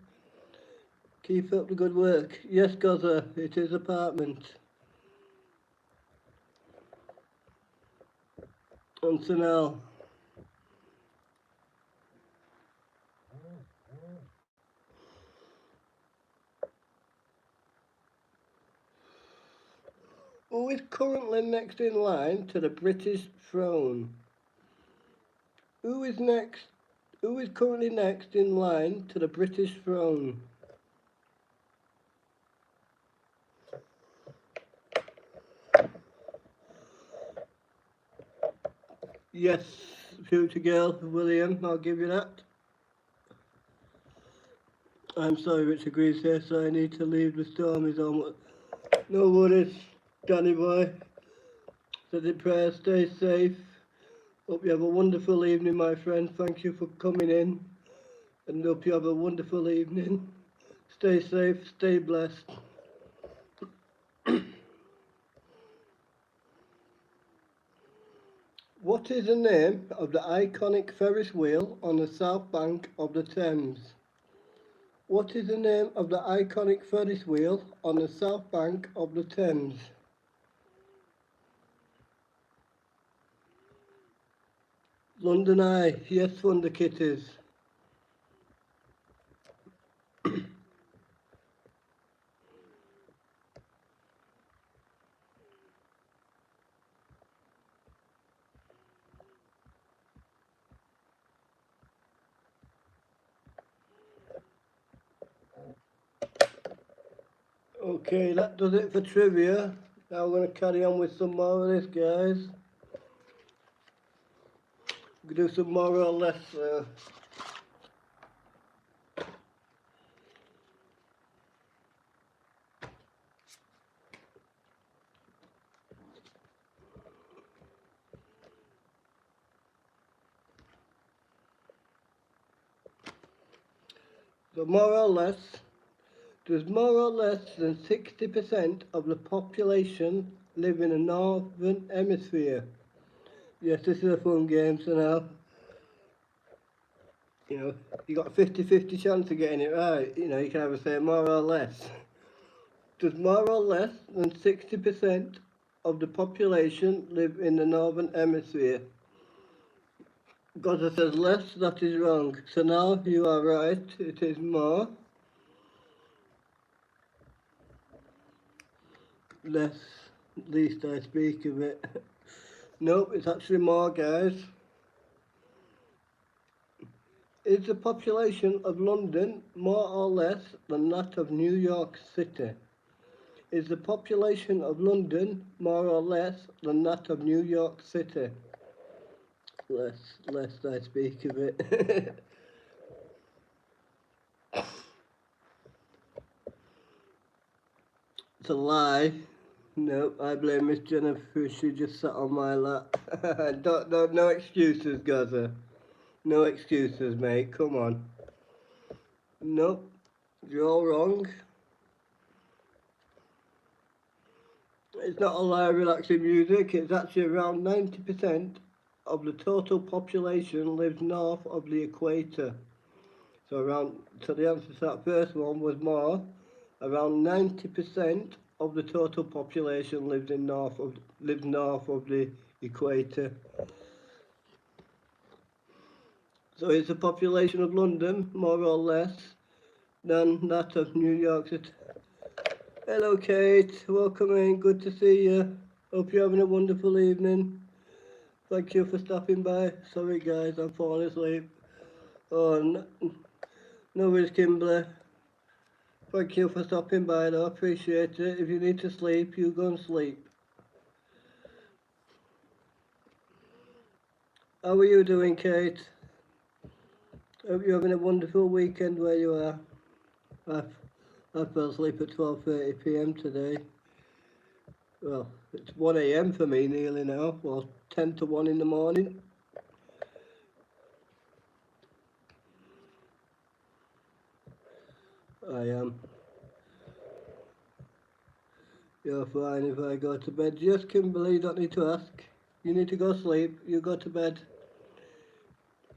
Keep up the good work. Yes, Gaza, it is apartment. And so now, who is currently next in line to the British throne? Who is next? Who is currently next in line to the British throne? Yes, future girl, William, I'll give you that. I'm sorry, Richard Greaves here, so I need to leave. The storm is on. No worries, Danny boy. Said in prayer, stay safe. Hope you have a wonderful evening, my friend. Thank you for coming in, and hope you have a wonderful evening. Stay safe, stay blessed. What is the name of the iconic Ferris wheel on the south bank of the Thames? What is the name of the iconic Ferris wheel on the south bank of the Thames? London Eye, yes, Wonder Kitties. Okay, that does it for trivia. Now we're going to carry on with some more of this, guys. We're going to do some more or less. So more or less, there's more or less than 60% of the population live in the northern hemisphere. Yes, this is a fun game, so now, you got a 50-50 chance of getting it right. You can either say more or less. Does more or less than 60% of the population live in the northern hemisphere? Gaza says less, that is wrong. So now you are right, it is more. Less, least I speak of it. Nope, it's actually more, guys. Is the population of London more or less than that of New York City? Is the population of London more or less than that of New York City? Less I speak of it. It's a lie. No, I blame Miss Jennifer. She just sat on my lap. No excuses, Gaza. No excuses, mate. Come on. Nope, you're all wrong. It's not a live relaxing music. It's actually around 90% of the total population lives north of the equator. So the answer to that first one was more. Around 90% of the total population lives north of the equator. So is the population of London more or less than that of New York City? Hello, Kate. Welcome in. Good to see you. Hope you're having a wonderful evening. Thank you for stopping by. Sorry, guys, I'm falling asleep. Oh, no worries, Kimberly. Thank you for stopping by, though. I appreciate it. If you need to sleep, you go and sleep. How are you doing, Kate? Hope you're having a wonderful weekend where you are. I fell asleep at 12:30 p.m. today. Well, it's 1 a.m. for me nearly now. Well, 10 to 1 in the morning. I am. You're fine if I go to bed. Yes, Kimberly, you don't need to ask. You need to go sleep. You go to bed.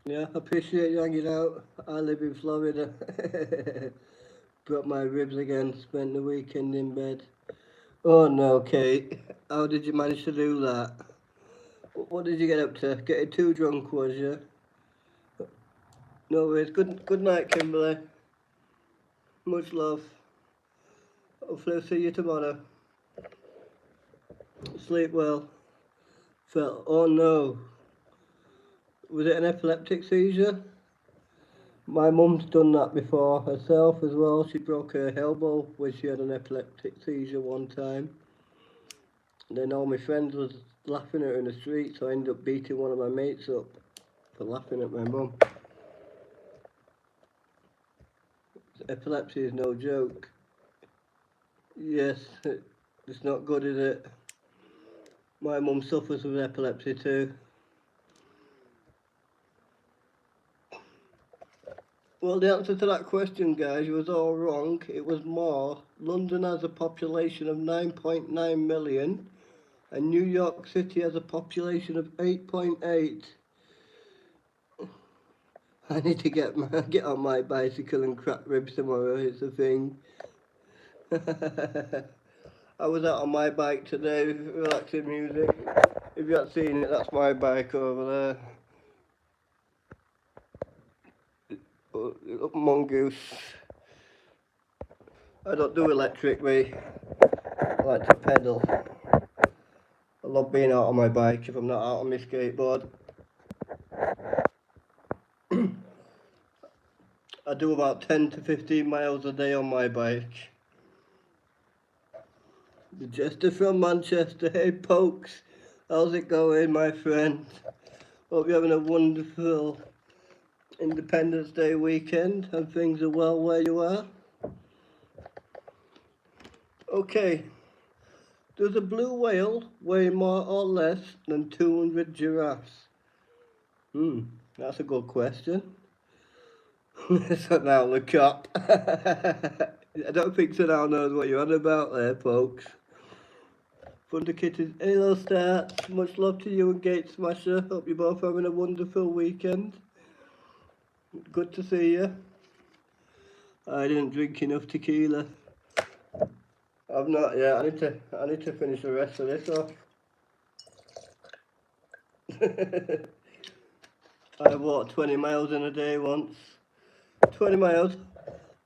Yeah, appreciate you hanging out. I live in Florida. Broke my ribs again. Spent the weekend in bed. Oh no, Kate. How did you manage to do that? What did you get up to? Getting too drunk, was you? No worries. Good night, Kimberly. Much love. Hopefully I'll see you tomorrow. Sleep well. Oh no. Was it an epileptic seizure? My mum's done that before herself as well. She broke her elbow when she had an epileptic seizure one time. And then all my friends was laughing at her in the street, so I ended up beating one of my mates up for laughing at my mum. Epilepsy is no joke. Yes, it's not good, is it? My mum suffers with epilepsy too. Well, the answer to that question, guys, was all wrong. It was more. London has a population of 9.9 million, and New York City has a population of 8.8. I need to get on my bicycle and crack ribs tomorrow. It's a thing. I was out on my bike today with relaxing music. If you haven't seen it, that's my bike over there. Up Mongoose. I don't do electric, me. I like to pedal. I love being out on my bike if I'm not out on my skateboard. I do about 10 to 15 miles a day on my bike. Jester from Manchester. Hey, Pokes. How's it going, my friend? Hope you're having a wonderful Independence Day weekend and things are well where you are. Okay. Does a blue whale weigh more or less than 200 giraffes? That's a good question. So now look up. I don't think so now knows what you're on about there, folks. Thunder Kitties, hello Stats, much love to you and Gate Smasher. Hope you're both having a wonderful weekend. Good to see you. I didn't drink enough tequila. I've not yet. I need to finish the rest of this off. I walked 20 miles in a day once. 20 miles.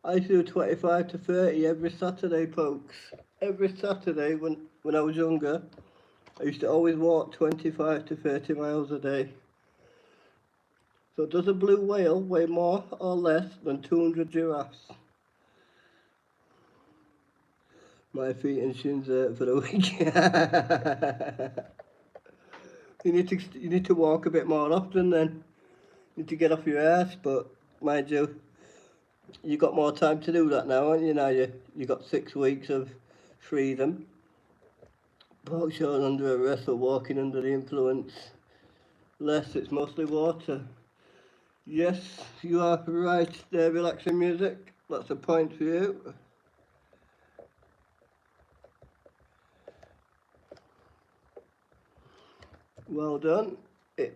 I used to do 25 to 30 every Saturday, folks. Every Saturday when I was younger, I used to always walk 25 to 30 miles a day. So does a blue whale weigh more or less than 200 giraffes? My feet and shins hurt for a week. You need to walk a bit more often then. You need to get off your ass, but mind you got more time to do that now, haven't you? Now you got 6 weeks of freedom. Boat shown under arrest for walking under the influence. Less, it's mostly water. Yes, you are right there, relaxing music. That's a point for you. Well done.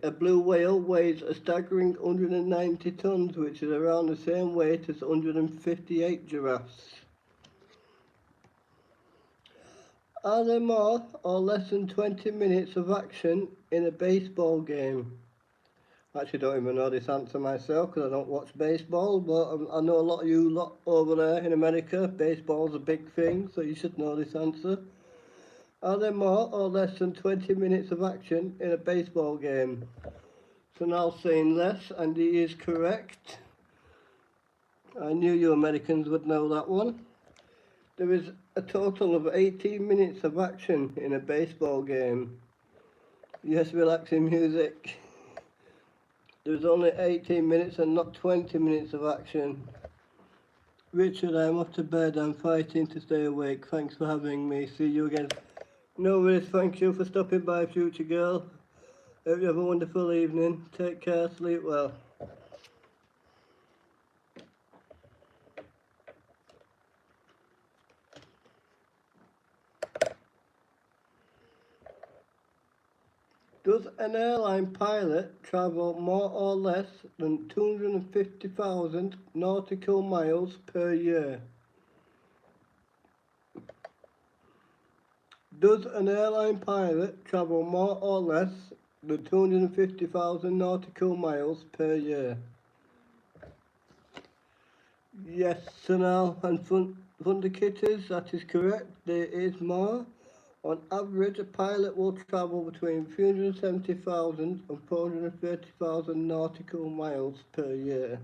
A blue whale weighs a staggering 190 tons, which is around the same weight as 158 giraffes. Are there more or less than 20 minutes of action in a baseball game? I actually don't even know this answer myself because I don't watch baseball, but I know a lot of you lot over there in America, baseball's a big thing, so you should know this answer. Are there more or less than 20 minutes of action in a baseball game? So now saying less, and he is correct. I knew you Americans would know that one. There is a total of 18 minutes of action in a baseball game. Yes, relaxing music. There's only 18 minutes and not 20 minutes of action. Richard, I'm off to bed. I'm fighting to stay awake. Thanks for having me. See you again. No worries. Thank you for stopping by, future girl. Hope you have a wonderful evening. Take care. Sleep well. Does an airline pilot travel more or less than 250,000 nautical miles per year? Does an airline pilot travel more or less than 250,000 nautical miles per year? Yes, Sunil and Thunderkitters, that is correct. There is more. On average, a pilot will travel between 370,000 and 430,000 nautical miles per year.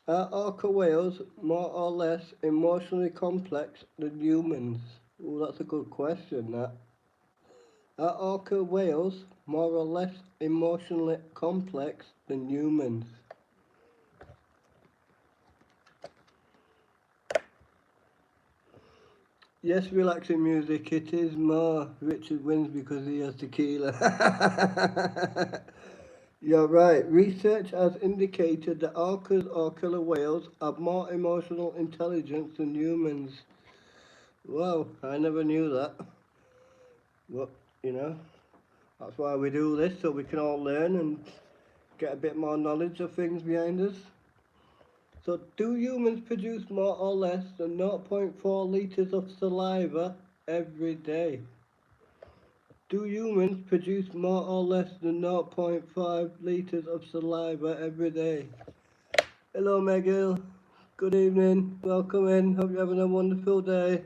Are orca whales more or less emotionally complex than humans? Oh, that's a good question, that. Are orca whales more or less emotionally complex than humans? Yes, relaxing music. It is more. Richard wins because he has tequila. You're right. Research has indicated that orcas or killer whales have more emotional intelligence than humans. Wow, I never knew that. But, you know, that's why we do this, so we can all learn and get a bit more knowledge of things behind us. So, do humans produce more or less than 0.4 litres of saliva every day? Do humans produce more or less than 0.5 litres of saliva every day? Hello, Megil. Good evening. Welcome in. Hope you're having a wonderful day.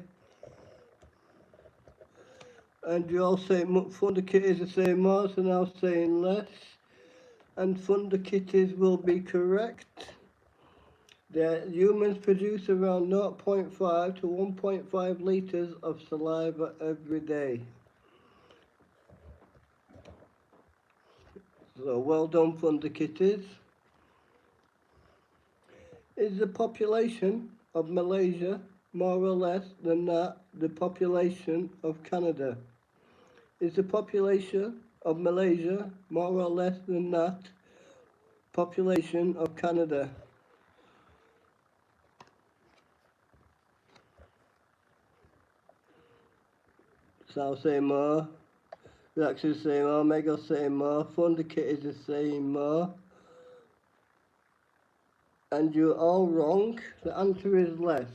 And you're all saying Thunder Kitties are saying more, so now saying less. And Thunder Kitties will be correct. The humans produce around 0.5 to 1.5 litres of saliva every day. So well done, Thunder Kitties. Is the population of Malaysia more or less than that the population of Canada? Is the population of Malaysia more or less than that population of Canada? Sal saying more. Rex is saying more. Meg's saying more. Thunder Kitties is saying more. And you're all wrong. The answer is less.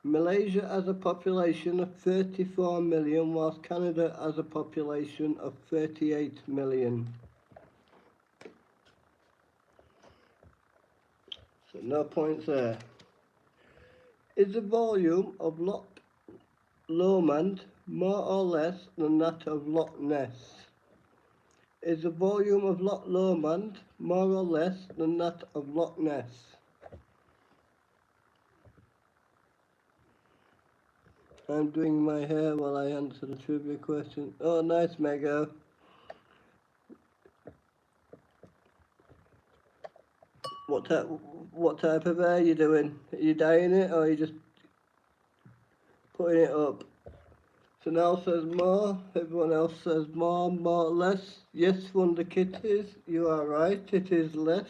Malaysia has a population of 34 million, whilst Canada has a population of 38 million. So no points there. Is the volume of Loch Lomond more or less than that of Loch Ness? Is the volume of Loch Lomond more or less than that of Loch Ness? I'm doing my hair while I answer the trivia question. Oh, nice, Mego. What type of hair are you doing? Are you dyeing it or are you just putting it up? So now says more, everyone else says more or less. Yes, Wonder Kitties, you are right, it is less.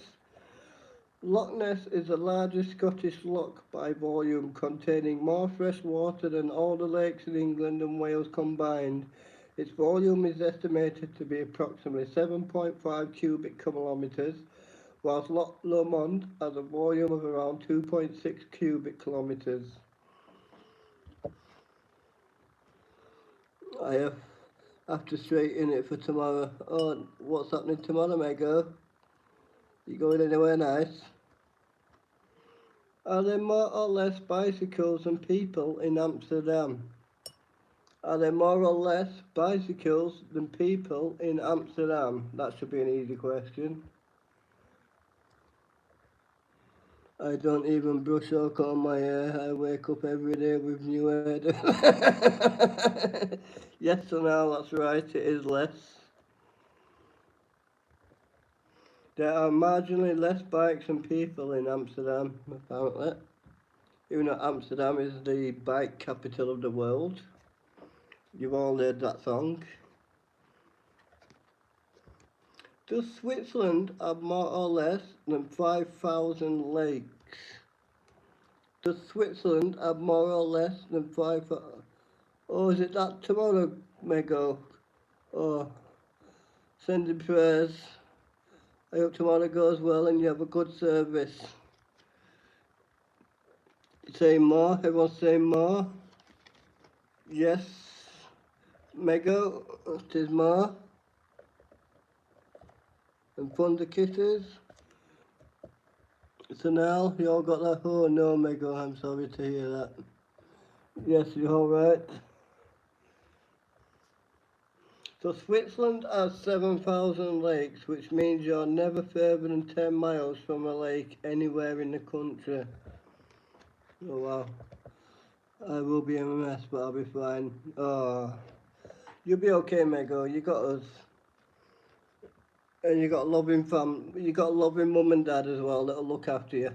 Loch Ness is the largest Scottish loch by volume, containing more fresh water than all the lakes in England and Wales combined. Its volume is estimated to be approximately 7.5 cubic kilometres, whilst Loch Lomond has a volume of around 2.6 cubic kilometres. I have to straighten it for tomorrow. Oh, what's happening tomorrow, Mego? You going anywhere nice? Are there more or less bicycles than people in Amsterdam? Are there more or less bicycles than people in Amsterdam? That should be an easy question. I don't even brush or comb my hair. I wake up every day with new hair. Yes, so now that's right, it is less. There are marginally less bikes than people in Amsterdam, apparently. Even though Amsterdam is the bike capital of the world. You've all heard that song. Does Switzerland have more or less than 5,000 lakes? Does Switzerland have more or less than 5,000? Oh, is it that tomorrow, Mego? Oh, sending prayers. I hope tomorrow goes well and you have a good service. Say more, everyone say more. Yes, Mego, it is more. And Thunder Kisses. Sanel, you all got that? Oh no, Mego, I'm sorry to hear that. Yes, you're alright. So Switzerland has 7,000 lakes, which means you're never further than 10 miles from a lake anywhere in the country. Oh wow. I will be in a mess, but I'll be fine. Oh, you'll be okay, Mego. You got us. And you got a loving you got a loving mum and dad as well that'll look after you.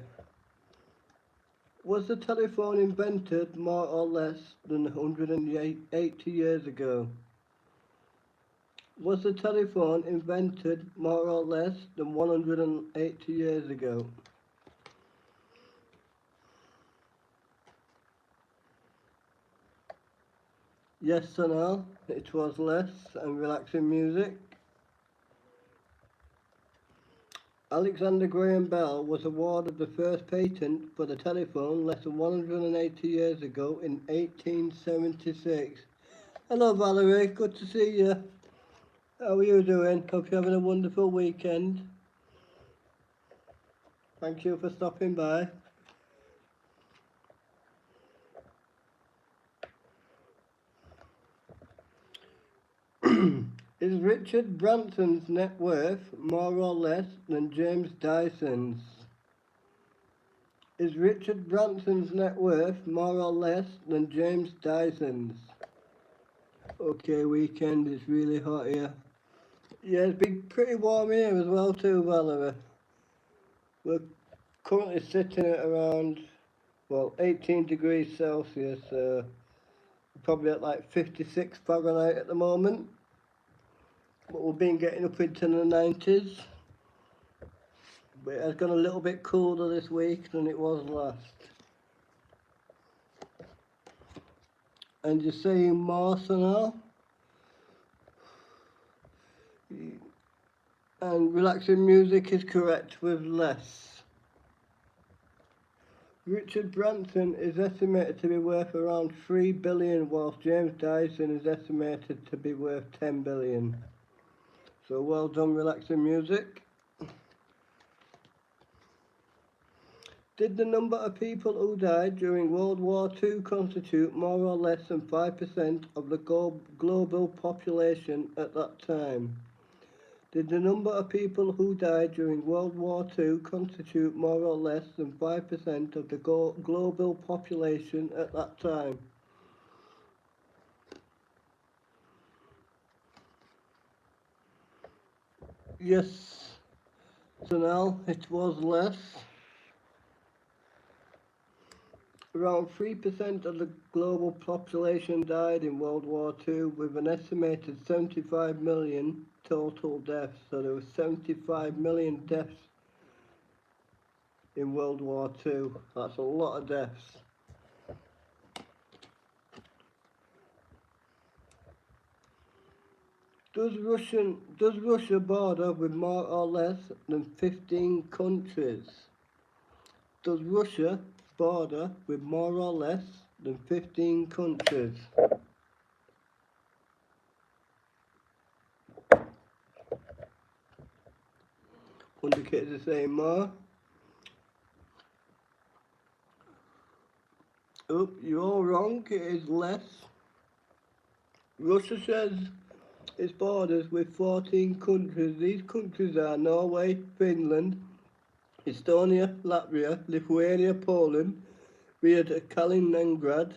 Was the telephone invented more or less than 180 years ago? Was the telephone invented more or less than 180 years ago? Yes or no? It was less. And relaxing music. Alexander Graham Bell was awarded the first patent for the telephone less than 180 years ago in 1876. Hello Valerie, good to see you. How are you doing? Hope you're having a wonderful weekend. Thank you for stopping by. Is Richard Branson's net worth more or less than James Dyson's? Is Richard Branson's net worth more or less than James Dyson's? Okay, weekend, it's really hot here. Yeah, it's been pretty warm here as well too, Valerie. We're currently sitting at around, well, 18 degrees Celsius, probably at like 56 Fahrenheit at the moment. But we've been getting up into the 90s. But it has gone a little bit cooler this week than it was last. And you're saying more so now? And relaxing music is correct with less. Richard Branson is estimated to be worth around 3 billion, whilst James Dyson is estimated to be worth 10 billion. So well done, relaxing music. Did the number of people who died during World War II constitute more or less than 5% of the global population at that time? Did the number of people who died during World War II constitute more or less than 5% of the global population at that time? Yes, Sonal, it was less. Around 3% of the global population died in World War II, with an estimated 75 million total deaths. So there were 75 million deaths in World War II. That's a lot of deaths. Does Russia border with more or less than 15 countries? Does Russia border with more or less than 15 countries? Indicates the same more. Oh, you're all wrong. It is less. Russia says its borders with 14 countries. These countries are Norway, Finland, Estonia, Latvia, Lithuania, Poland, via Kaliningrad,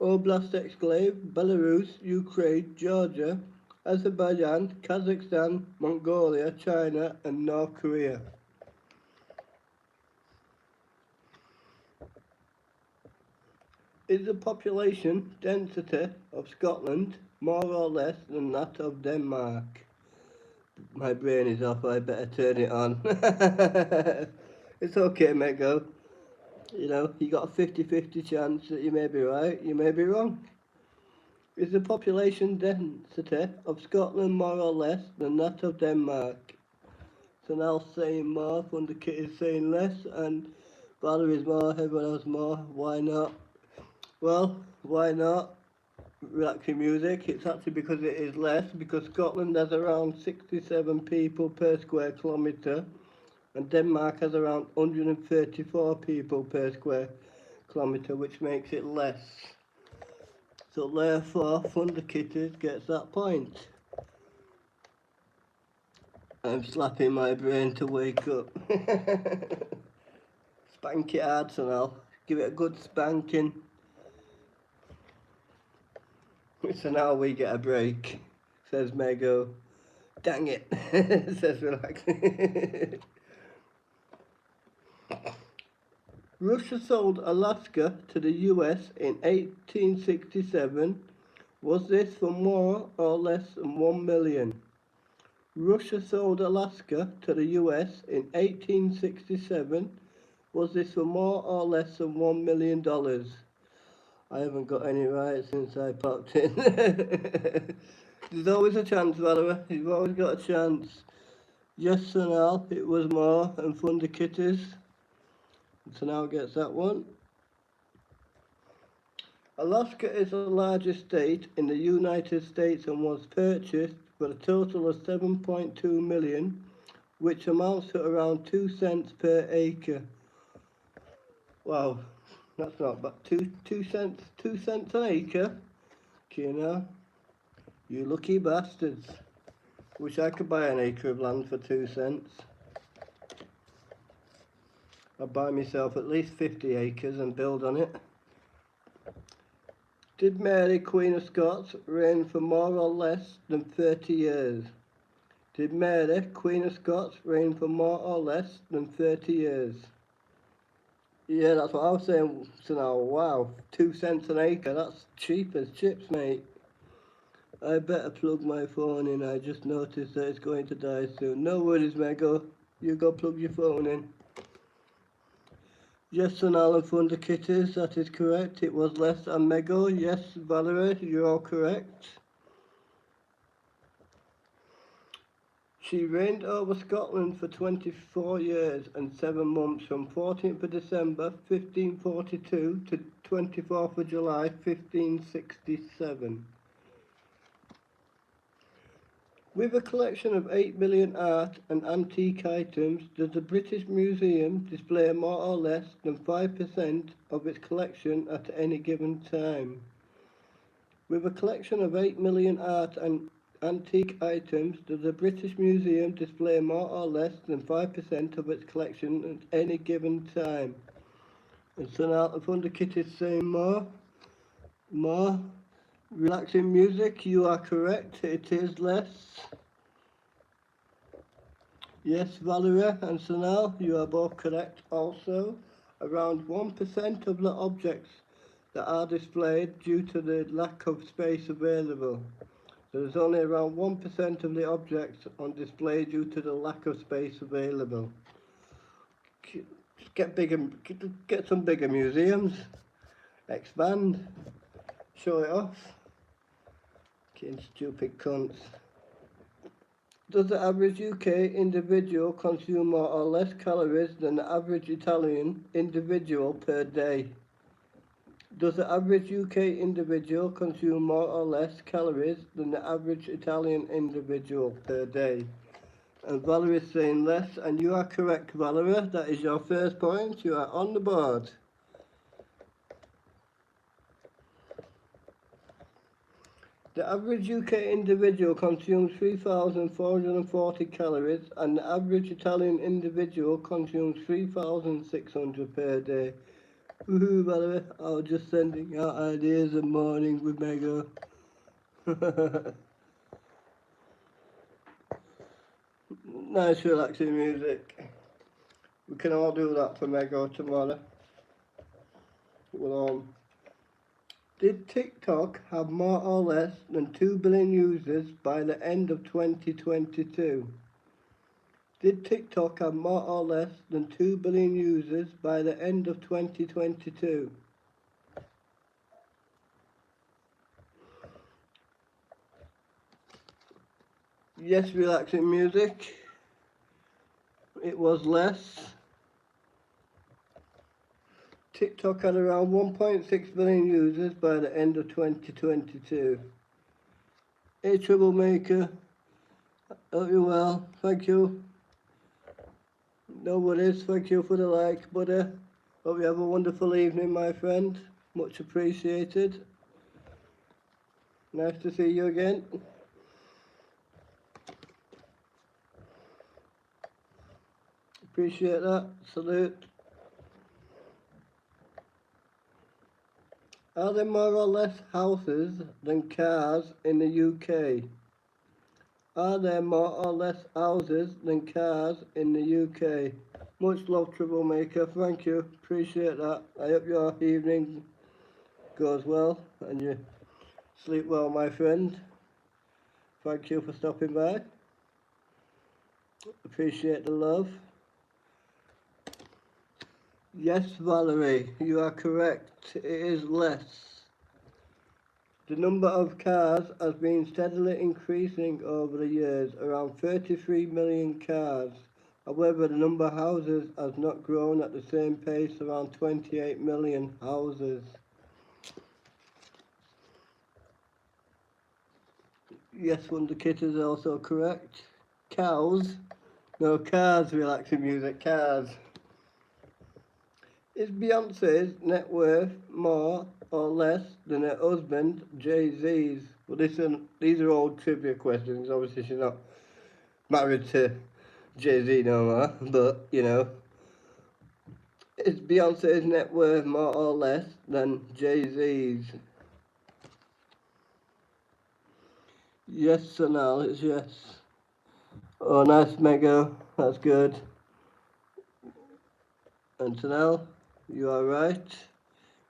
Oblast Exclave, Belarus, Ukraine, Georgia, Azerbaijan, Kazakhstan, Mongolia, China, and North Korea. Is the population density of Scotland more or less than that of Denmark? My brain is off, I better turn it on. It's okay, mate, go. You know, you got a 50-50 chance that you may be right, you may be wrong. Is the population density of Scotland more or less than that of Denmark? So now saying more, Thunder Kit is saying less, and Valerie's more, everyone else more. Why not? Well, why not? Relaxing music, it's actually because it is less, because Scotland has around 67 people per square kilometre, and Denmark has around 134 people per square kilometre, which makes it less. So therefore, Thunder Kitties gets that point. I'm slapping my brain to wake up. Spank it hard, so now. Give it a good spanking. So now we get a break, says Mego. Dang it, says Relax. Russia sold Alaska to the US in 1867. Was this for more or less than 1 million? Russia sold Alaska to the US in 1867. Was this for more or less than $1 million? I haven't got any right since I popped in. There's always a chance, Valerie. You've always got a chance. Yes, Sonal, it was more, and Thunder Kitties. Sonal gets that one. Alaska is the largest state in the United States and was purchased for a total of 7.2 million, which amounts to around 2 cents per acre. Wow, that's not bad. Two cents an acre. You know, you lucky bastards. Wish I could buy an acre of land for 2 cents. I'd buy myself at least 50 acres and build on it. Did Mary, Queen of Scots, reign for more or less than 30 years? Did Mary, Queen of Scots, reign for more or less than 30 years? Yeah, that's what I was saying. So now, wow, 2 cents an acre, that's cheap as chips, mate. I better plug my phone in. I just noticed that it's going to die soon. No worries, Mego. You go plug your phone in. Yes, and Alan Thunder Kitties, that is correct. It was less than Mego. Yes, Valerie, you're all correct. She reigned over Scotland for 24 years and 7 months from 14th of December 1542 to 24th of July 1567. With a collection of 8 million art and antique items, does the British Museum display more or less than 5% of its collection at any given time? With a collection of 8 million art and antique items, does the British Museum display more or less than 5% of its collection at any given time? And so now the Thunder Kit is saying more. More. Relaxing music, you are correct, it is less. Yes, Valeria and Sunil, you are both correct also. Around 1% of the objects that are displayed due to the lack of space available. There's only around 1% of the objects on display due to the lack of space available. Just get some bigger museums, expand, show it off. Kidding stupid cunts. Does the average UK individual consume more or less calories than the average Italian individual per day? Does the average UK individual consume more or less calories than the average Italian individual per day? And Valerie is saying less, and you are correct, Valerie. That is your first point. You are on the board. The average UK individual consumes 3,440 calories, and the average Italian individual consumes 3,600 per day. Woohoo, Valerie. I was just sending out ideas in the morning with Mego. Nice relaxing music. We can all do that for Mego tomorrow. We'll Did TikTok have more or less than 2 billion users by the end of 2022? Did TikTok have more or less than 2 billion users by the end of 2022? Yes, relaxing music. It was less. TikTok had around 1.6 billion users by the end of 2022. Hey, troublemaker. Hope you're well. Thank you. No worries. Thank you for the like, buddy. Hope you have a wonderful evening, my friend. Much appreciated. Nice to see you again. Appreciate that. Salute. Are there more or less houses than cars in the UK? Are there more or less houses than cars in the UK? Much love, troublemaker. Thank you. Appreciate that. I hope your evening goes well and you sleep well, my friend. Thank you for stopping by. Appreciate the love. Yes, Valerie, you are correct. It is less. The number of cars has been steadily increasing over the years, around 33 million cars. However, the number of houses has not grown at the same pace, around 28 million houses. Yes, Wonder Kit is also correct. Cows? No, cars, relaxing music, cars. Is Beyonce's net worth more or less than her husband, Jay-Z's? Well, these are all trivia questions. Obviously, she's not married to Jay-Z no more, but, you know. Is Beyonce's net worth more or less than Jay-Z's? Yes, Sonal, it's yes. Oh, nice, Mego. That's good. And Sonal, you are right.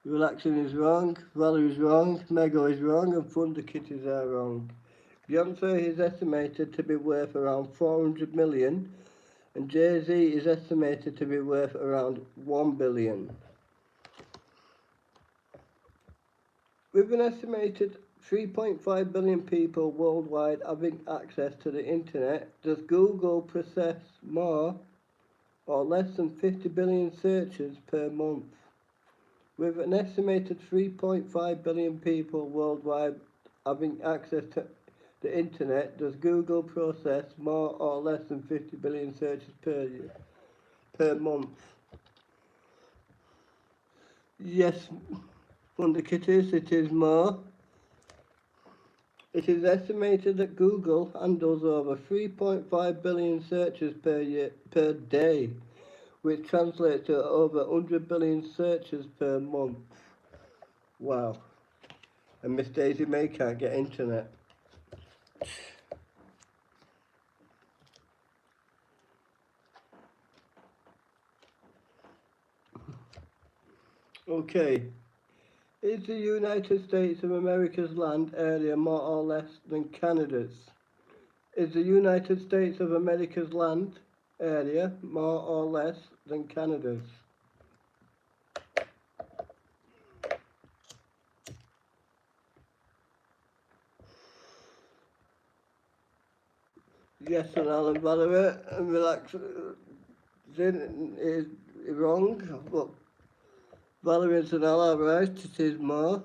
Relaxing is wrong, Valerie is wrong, Mego is wrong, and Thunder Kitties are wrong. Beyonce is estimated to be worth around 400 million, and Jay-Z is estimated to be worth around 1 billion. With an estimated 3.5 billion people worldwide having access to the internet, does Google process more or less than 50 billion searches per month? With an estimated 3.5 billion people worldwide having access to the internet, does Google process more or less than 50 billion searches per month? Yes, Wonder Kitties, it is more. It is estimated that Google handles over 3.5 billion searches per day, which translates to over 100 billion searches per month. Wow. And Miss Daisy May can't get internet. Okay. Is the United States of America's land area more or less than Canada's? Is the United States of America's land area more or less than Canada's? Yes, and Alan Valerie, and relax. Is wrong, but Valerie and Sanal are right, it is more.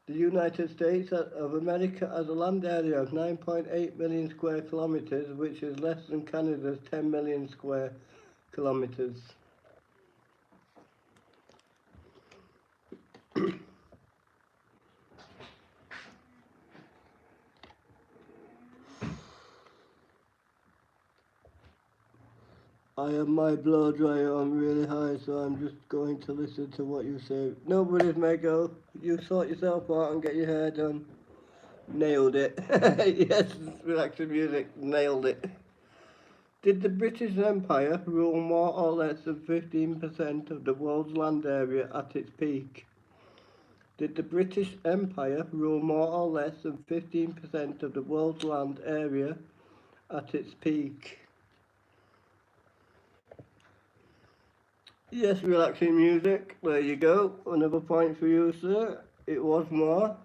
The United States of America has a land area of 9.8 million square kilometres, which is less than Canada's 10 million square kilometres. I have my blow dryer on really high, so I'm just going to listen to what you say. No worries, Mego. You sort yourself out and get your hair done. Nailed it. Yes, relaxing music. Nailed it. Did the British Empire rule more or less than 15% of the world's land area at its peak? Did the British Empire rule more or less than 15% of the world's land area at its peak? Yes, relaxing music. There you go. Another point for you, sir. It was more.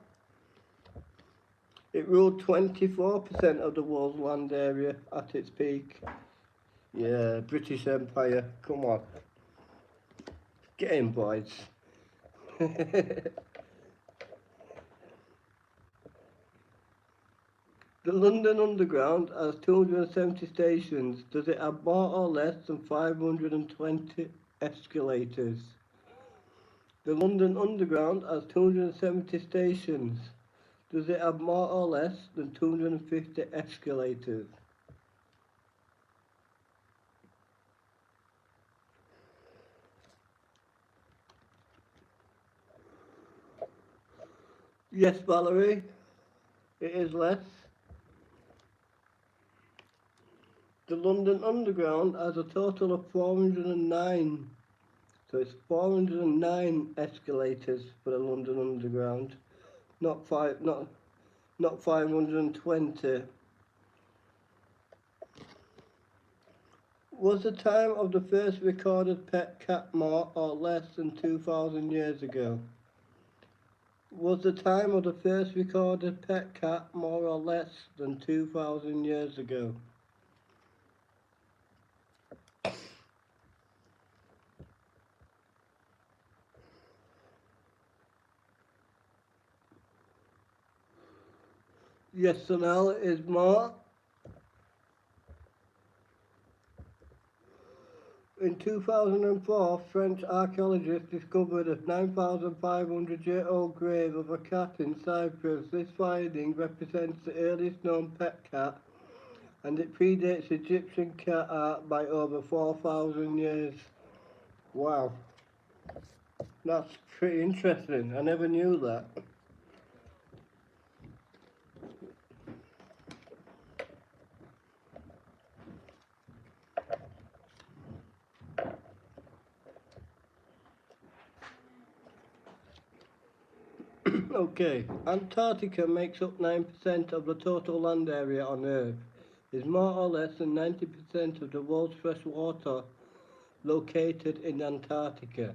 It ruled 24% of the world's land area at its peak. Yeah, British Empire. Come on. Get in, boys. The London Underground has 270 stations. Does it have more or less than 520 escalators? The London Underground has 270 stations. Does it have more or less than 250 escalators? Yes, Valerie, it is less. The London Underground has a total of 409. So it's 409 escalators for the London Underground, not 520. Was the time of the first recorded pet cat more or less than 2,000 years ago? Was the time of the first recorded pet cat more or less than 2,000 years ago? Yes, Sonal, it is more. In 2004, French archaeologists discovered a 9,500-year-old grave of a cat in Cyprus. This finding represents the earliest known pet cat, and it predates Egyptian cat art by over 4,000 years. Wow, that's pretty interesting. I never knew that. Okay, Antarctica makes up 9% of the total land area on Earth. Is more or less than 90% of the world's fresh water located in Antarctica.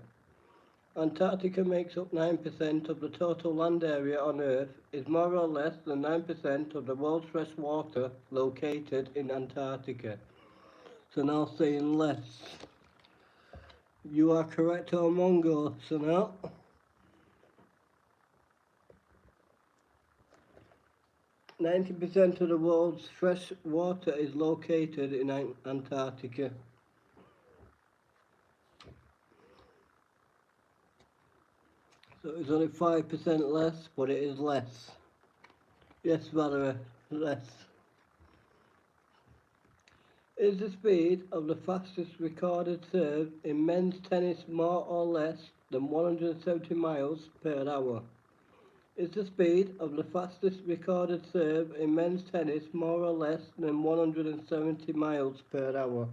Antarctica makes up 9% of the total land area on Earth. Is more or less than 9% of the world's fresh water located in Antarctica. So now saying less. You are correct or Mongo, so now. 90% of the world's fresh water is located in Antarctica. So it's only 5% less, but it is less. Yes, Valerie, less. Is the speed of the fastest recorded serve in men's tennis more or less than 170 miles per hour? Is the speed of the fastest recorded serve in men's tennis more or less than 170 miles per hour?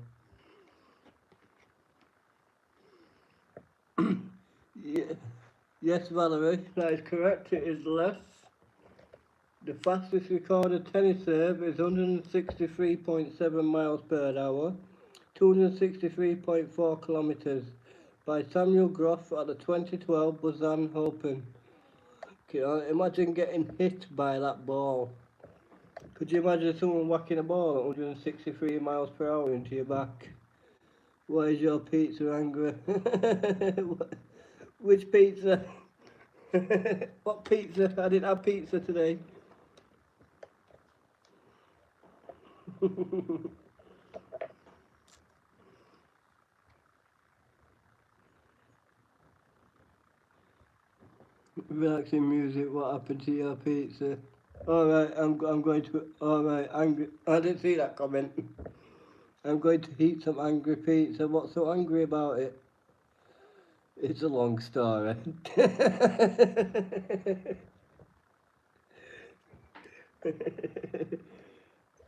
Yes, Valerie, that is correct. It is less. The fastest recorded tennis serve is 163.7 miles per hour, 263.4 kilometres, by Samuel Groff at the 2012 Busan Open. Imagine getting hit by that ball. Could you imagine someone whacking a ball at 163 miles per hour into your back? Why is your pizza angry? Which pizza? What pizza? I didn't have pizza today. Relaxing music. What happened to your pizza? All right, I'm going to. All right, angry. I didn't see that comment. I'm going to eat some angry pizza. What's so angry about it? It's a long story.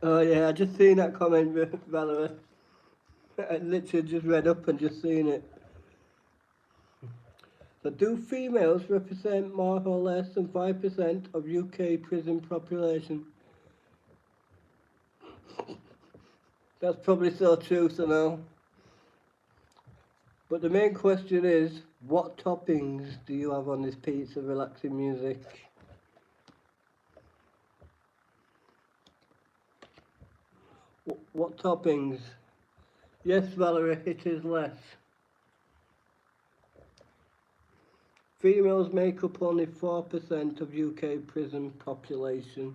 Oh yeah, I just seen that comment, Valerie. I literally just read up and just seen it. So do females represent more or less than 5% of UK prison population? That's probably so true, so now. But the main question is, what toppings do you have on this pizza relaxing music? What toppings? Yes, Valerie, it is less. Females make up only 4% of UK prison population.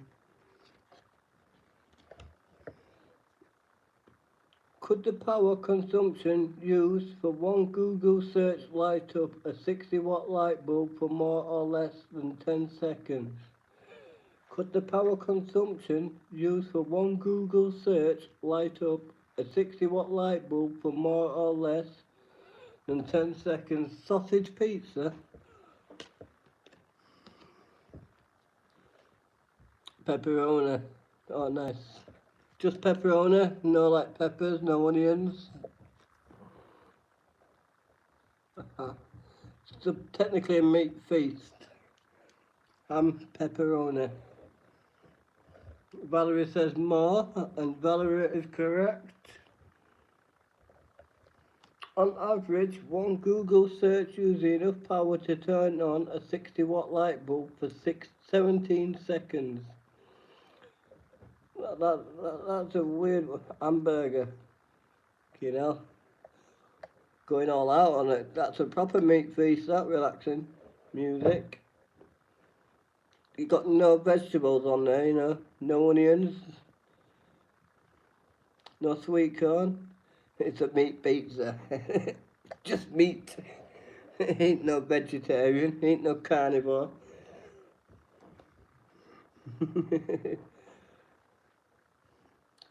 Could the power consumption used for one Google search light up a 60-watt light bulb for more or less than 10 seconds? Could the power consumption used for one Google search light up a 60-watt light bulb for more or less than 10 seconds? Sausage pizza? Pepperoni. Oh, nice. Just pepperoni, no like peppers, no onions. So technically a meat feast. Ham, pepperoni. Valerie says more, and Valerie is correct. On average, one Google search uses enough power to turn on a 60-watt light bulb for 17 seconds. That's a weird hamburger. You know, going all out on it. That's a proper meat feast, that relaxing music. You got no vegetables on there, you know, no onions, no sweet corn. It's a meat pizza. Just meat. Ain't no vegetarian, ain't no carnivore.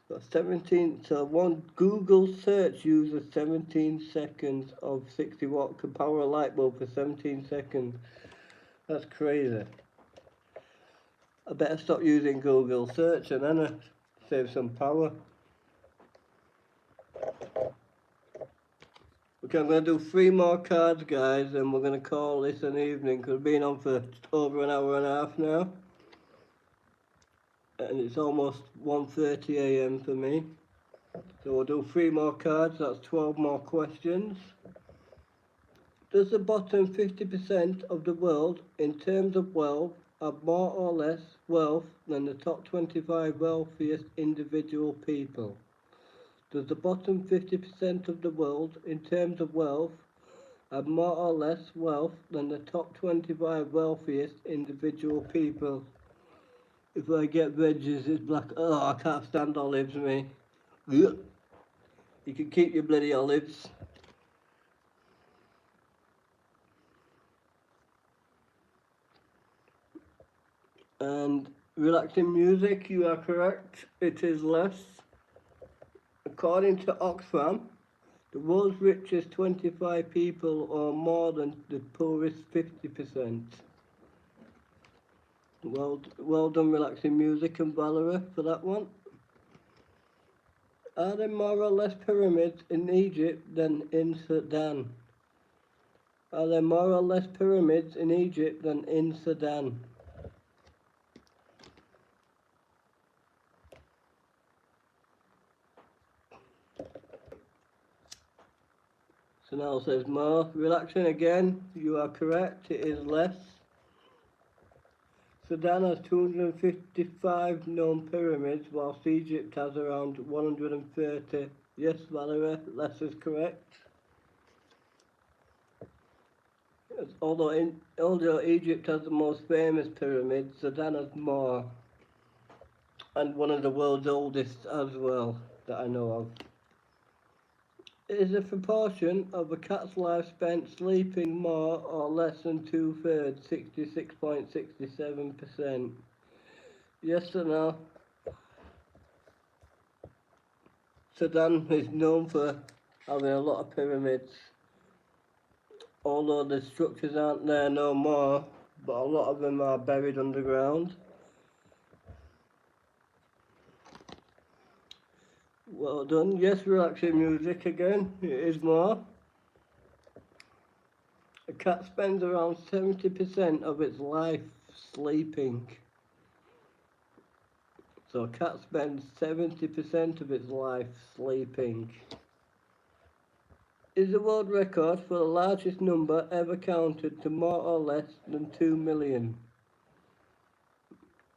So one Google search uses 17 seconds of 60-watt can power a light bulb for 17 seconds. That's crazy. I better stop using Google search and then I save some power. Okay, I'm going to do 3 more cards, guys, and we're going to call this an evening because we've been on for over an hour and a half now. And it's almost 1:30 AM for me. So we'll do 3 more cards, that's 12 more questions. Does the bottom 50% of the world, in terms of wealth, have more or less wealth than the top 25 wealthiest individual people? Does the bottom 50% of the world, in terms of wealth, have more or less wealth than the top 25 wealthiest individual people? If I get veggies, it's black. Oh, I can't stand olives, me. Ugh. You can keep your bloody olives. And relaxing music, you are correct. It is less. According to Oxfam, the world's richest 25 people are more than the poorest 50%. Well done, relaxing music and Valerie for that one. Are there more or less pyramids in Egypt than in Sudan? Are there more or less pyramids in Egypt than in Sudan? So now it says more. Relaxing again, you are correct, it is less. Sudan has 255 known pyramids, whilst Egypt has around 130. Yes, Valerie, less is correct. Although Egypt has the most famous pyramids, Sudan has more. And one of the world's oldest as well, that I know of. Is the proportion of a cat's life spent sleeping more or less than 2/3, 66.67%? Yes or no? Sudan is known for having a lot of pyramids. Although the structures aren't there no more, but a lot of them are buried underground. Well done. Yes, relaxing music again. It is more. A cat spends around 70% of its life sleeping. So a cat spends 70% of its life sleeping. Is the world record for the largest number ever counted to more or less than 2 million?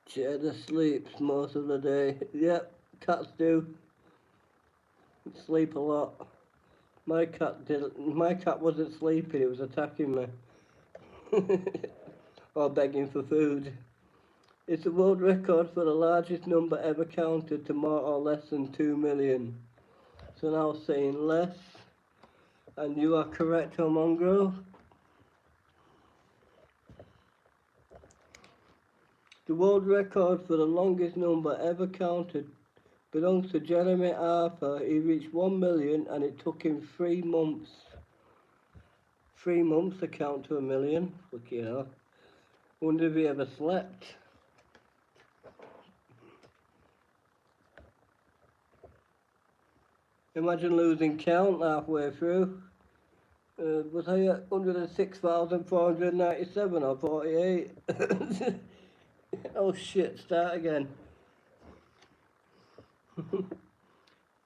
Cheddar sleeps most of the day. Yep, cats do. Sleep a lot. My cat didn't. My cat wasn't sleeping. It was attacking me or begging for food. It's a world record for the largest number ever counted to more or less than 2 million. So now saying less, and you are correct, Mongrel. The world record for the longest number ever counted belongs to Jeremy Arthur. He reached 1 million and it took him 3 months. 3 months to count to 1 million. Fucking hell. Wonder if he ever slept. Imagine losing count halfway through. Was I at 106,497 or 48? Oh shit, start again.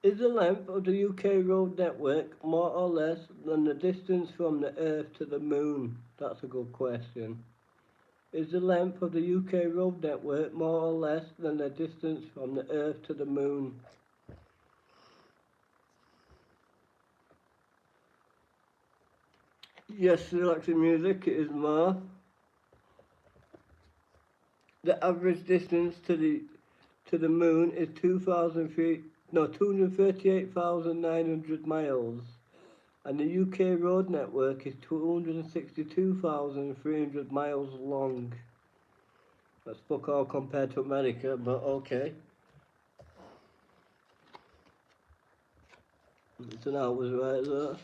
Is the length of the UK road network more or less than the distance from the Earth to the Moon? That's a good question. Is the length of the UK road network more or less than the distance from the Earth to the Moon? Yes, relaxing music, it is more. The average distance to the Moon is 238,900 miles. And the UK road network is 262,300 miles long. That's fuck all compared to America, but okay. So now it was right there.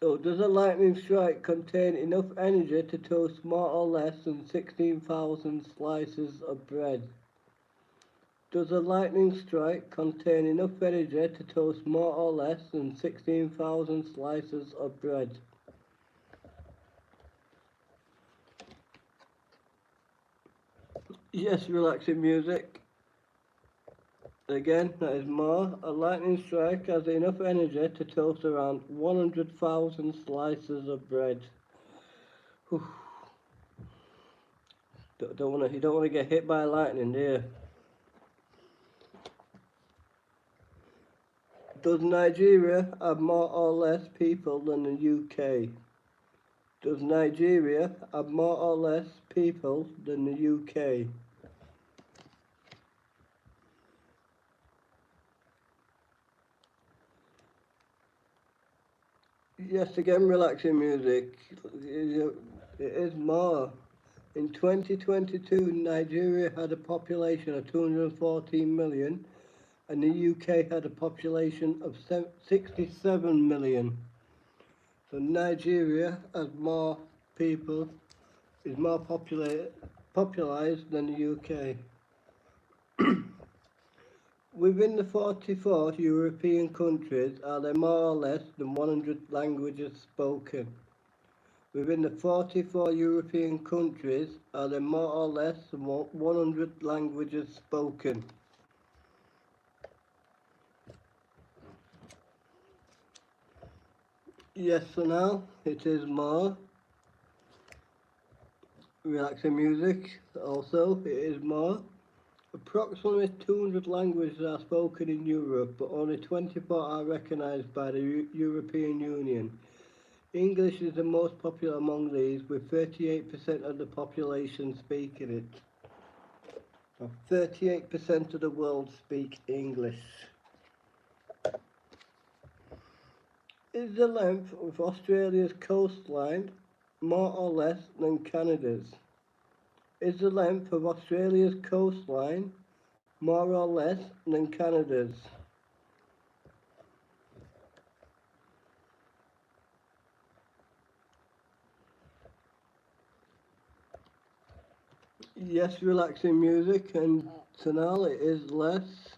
So does a lightning strike contain enough energy to toast more or less than 16,000 slices of bread? Does a lightning strike contain enough energy to toast more or less than 16,000 slices of bread? Yes, relaxing music. Again, that is more. A lightning strike has enough energy to toast around 100,000 slices of bread. Whew. You don't want to get hit by lightning, do you? Does Nigeria have more or less people than the UK? Does Nigeria have more or less people than the UK? Yes, again, relaxing music. It is more. In 2022, Nigeria had a population of 214 million and the UK had a population of 67 million. So Nigeria has more people, is more popularized than the UK. Within the 44 European countries, are there more or less than 100 languages spoken? Within the 44 European countries, are there more or less than 100 languages spoken? Yes, so now it is more. Relaxing music, also, it is more. Approximately 200 languages are spoken in Europe, but only 24 are recognised by the European Union. English is the most popular among these, with 38% of the population speaking it. So 38% of the world speak English. Is the length of Australia's coastline more or less than Canada's? Is the length of Australia's coastline more or less than Canada's? Yes, relaxing music, and Sonali is less.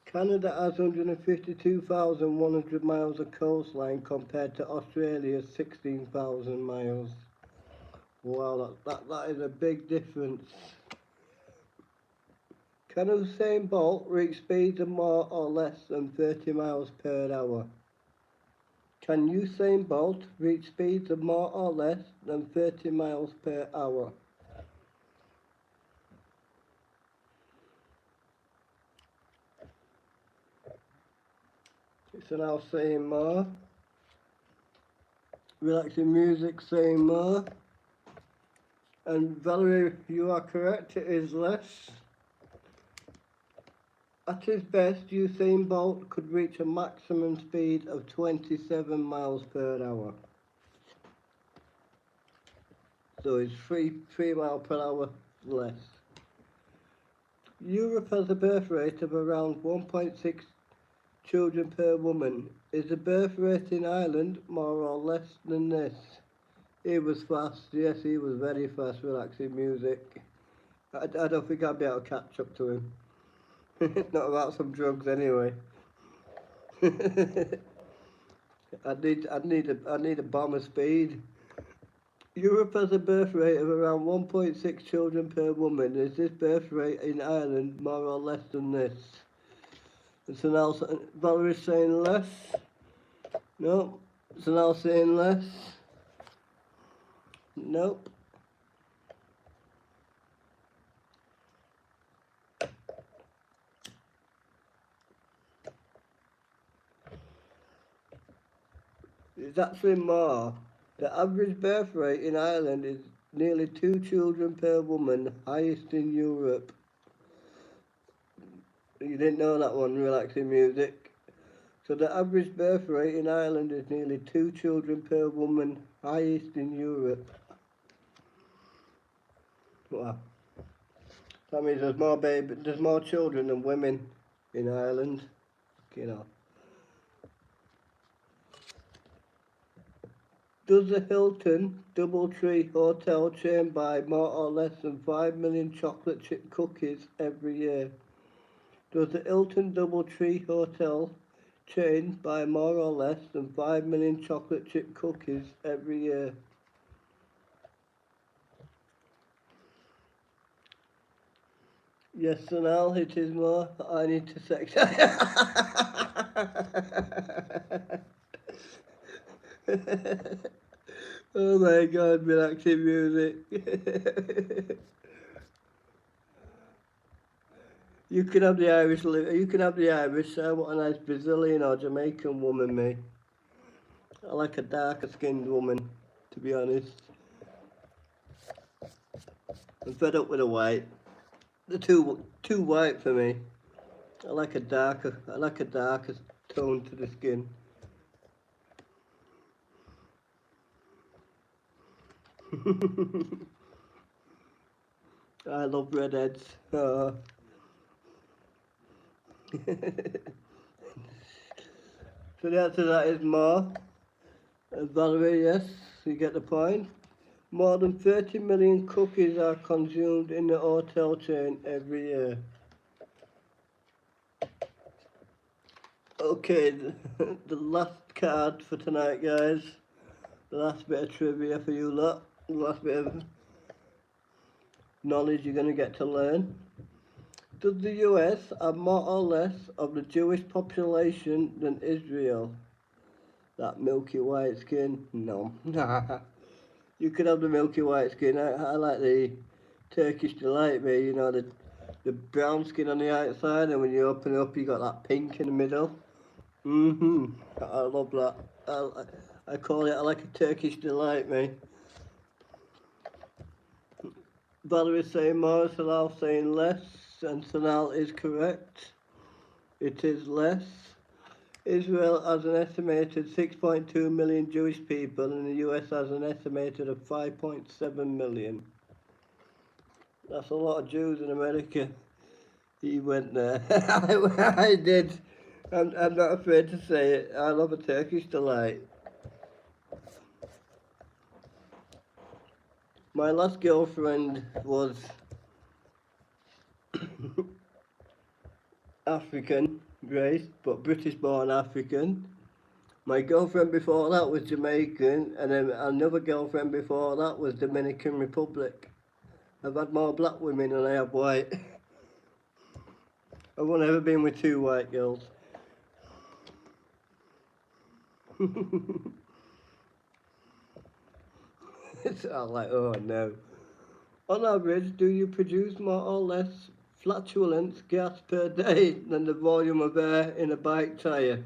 Canada has 152,100 miles of coastline compared to Australia's 16,000 miles. Wow, that is a big difference. Can Usain Bolt reach speeds of more or less than 30 miles per hour? Can Usain Bolt reach speeds of more or less than 30 miles per hour? It's now saying more. Relaxing music saying more. And Valerie, you are correct, it is less. At his best, Usain Bolt could reach a maximum speed of 27 miles per hour. So it's 3 miles per hour less. Europe has a birth rate of around 1.6 children per woman. Is the birth rate in Ireland more or less than this? He was fast, yes, he was very fast, relaxing music. I don't think I'd be able to catch up to him. Not without some drugs anyway. I need a bomb of speed. Europe has a birth rate of around 1.6 children per woman. Is this birth rate in Ireland more or less than this? So now Valerie's saying less. No. So now saying less. Nope. It's actually more. The average birth rate in Ireland is nearly 2 children per woman, highest in Europe. You didn't know that one, relaxing music. So the average birth rate in Ireland is nearly 2 children per woman, highest in Europe. Wow. That means there's more children than women in Ireland, you know. Does the Hilton Doubletree Hotel chain buy more or less than 5 million chocolate chip cookies every year? Does the Hilton Doubletree Hotel chain buy more or less than 5 million chocolate chip cookies every year? Yes, Sonal, it is more. I need to sex. Oh my God, relaxing music. You can have the Irish. You can have the Irish. I want a nice Brazilian or Jamaican woman, me. I like a darker skinned woman, to be honest. I'm fed up with a white. They're too white for me. I like a darker tone to the skin. I love redheads. So the answer to that is more. Valerie, yes, you get the point. More than 30 million cookies are consumed in the hotel chain every year. Okay, the last card for tonight, guys. The last bit of trivia for you lot. The last bit of knowledge you're going to get to learn. Does the US have more or less of the Jewish population than Israel? That milky white skin? No. You could have the milky white skin. I like the Turkish delight, me. You know, the brown skin on the outside, and when you open it up, you got that pink in the middle. I love that. I call it. I like a Turkish delight, me. Valerie's saying more, Sanal saying less, and Sanal is correct. It is less. Israel has an estimated 6.2 million Jewish people, and the US has an estimated of 5.7 million. That's a lot of Jews in America. He went there. I did. I'm not afraid to say it. I love a Turkish delight. My last girlfriend was African, Grace, but British born African. My girlfriend before that was Jamaican, and then another girlfriend before that was Dominican Republic. I've had more black women than I have white. I've only ever been with 2 white girls. It's all like, oh no. On average, do you produce more or less flatulence gas per day than the volume of air in a bike tyre?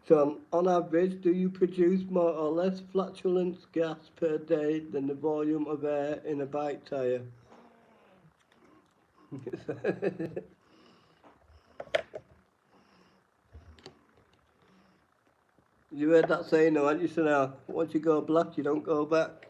So, on average, do you produce more or less flatulence gas per day than the volume of air in a bike tyre? You heard that saying, though, haven't you, so now? Once you go black, you don't go back.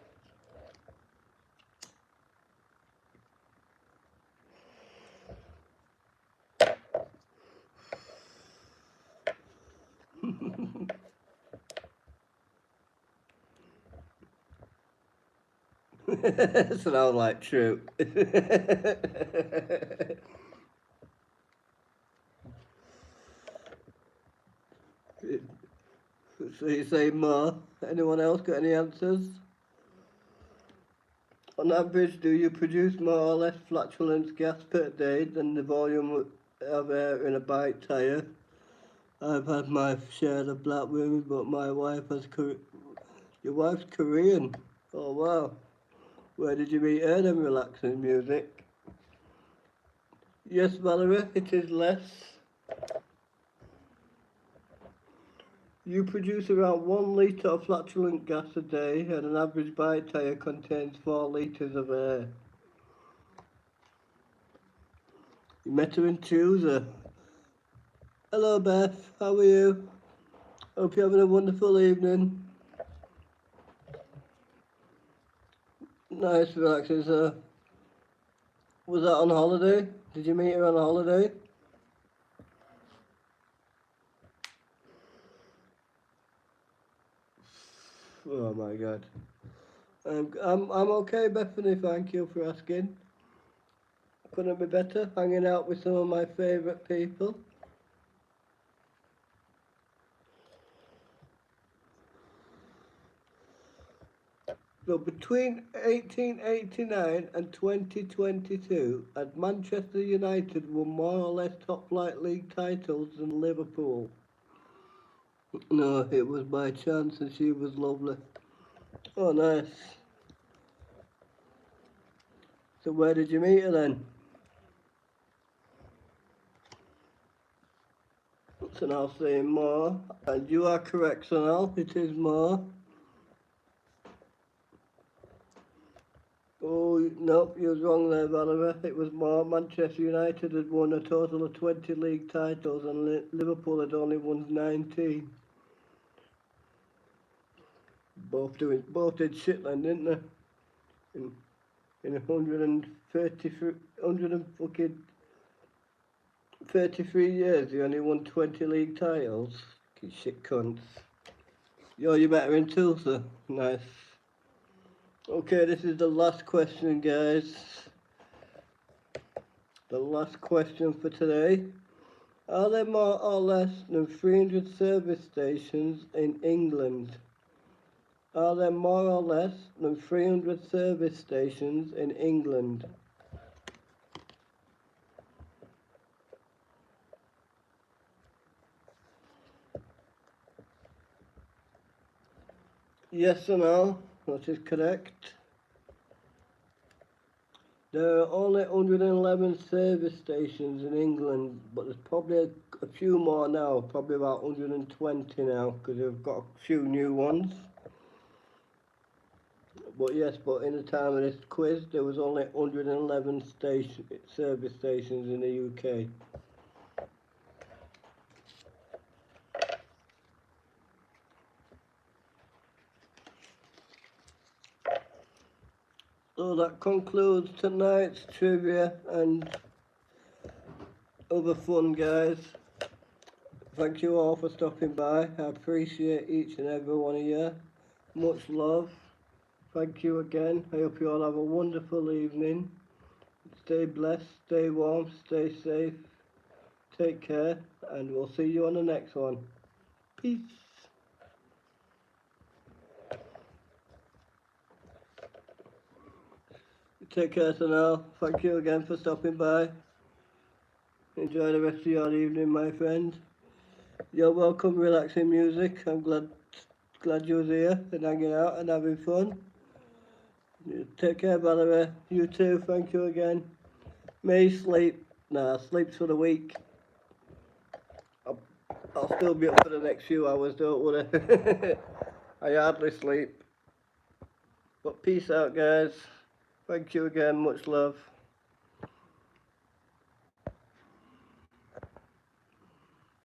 So now, like, true. So you say more. Anyone else got any answers? On average, do you produce more or less flatulence gas per day than the volume of air in a bike tyre? I've had my share of black women, but my wife has Your wife's Korean? Oh wow. Where did you meet her then, relaxing music? Yes, Valerie, it is less. You produce around 1 litre of flatulent gas a day, and an average bike tyre contains 4 litres of air. You met her in Tuesday. Hello, Beth. How are you? Hope you're having a wonderful evening. Nice, relaxing. So, was that on holiday? Did you meet her on holiday? Oh my God. I'm okay, Bethany. Thank you for asking. Couldn't be better. Hanging out with some of my favourite people. So between 1889 and 2022, had Manchester United won more or less top flight league titles than Liverpool? No, it was by chance and she was lovely. Oh, nice. So where did you meet her then? So now saying more. And you are correct, Sonal. It is more. Oh, nope, you was wrong there, Valerie. It was more. Manchester United had won a total of 20 league titles and Liverpool had only won 19. Both did shit then, didn't they? In 133 years, they only won 20 league titles. You shit cunts. Yo, you met her in Tulsa. Nice. Okay, this is the last question, guys. The last question for today. Are there more or less than 300 service stations in England? Are there more or less than 300 service stations in England? Yes or no? That is correct. There are only 111 service stations in England, but there's probably a few more now, probably about 120 now, because they've got a few new ones. But yes, but in the time of this quiz, there was only 111 service stations in the UK. So that concludes tonight's trivia and other fun, guys. Thank you all for stopping by. I appreciate each and every one of you. Much love. Thank you again. I hope you all have a wonderful evening. Stay blessed, stay warm, stay safe. Take care, and we'll see you on the next one. Peace. Take care for now. Thank you again for stopping by. Enjoy the rest of your evening, my friend. You're welcome, relaxing music. I'm glad you was here and hanging out and having fun. You take care, by the way. You too, thank you again. Me sleep. Nah, sleep's for the week. I'll, I'll still be up for the next few hours, don't worry. I hardly sleep. But peace out, guys. Thank you again, much love.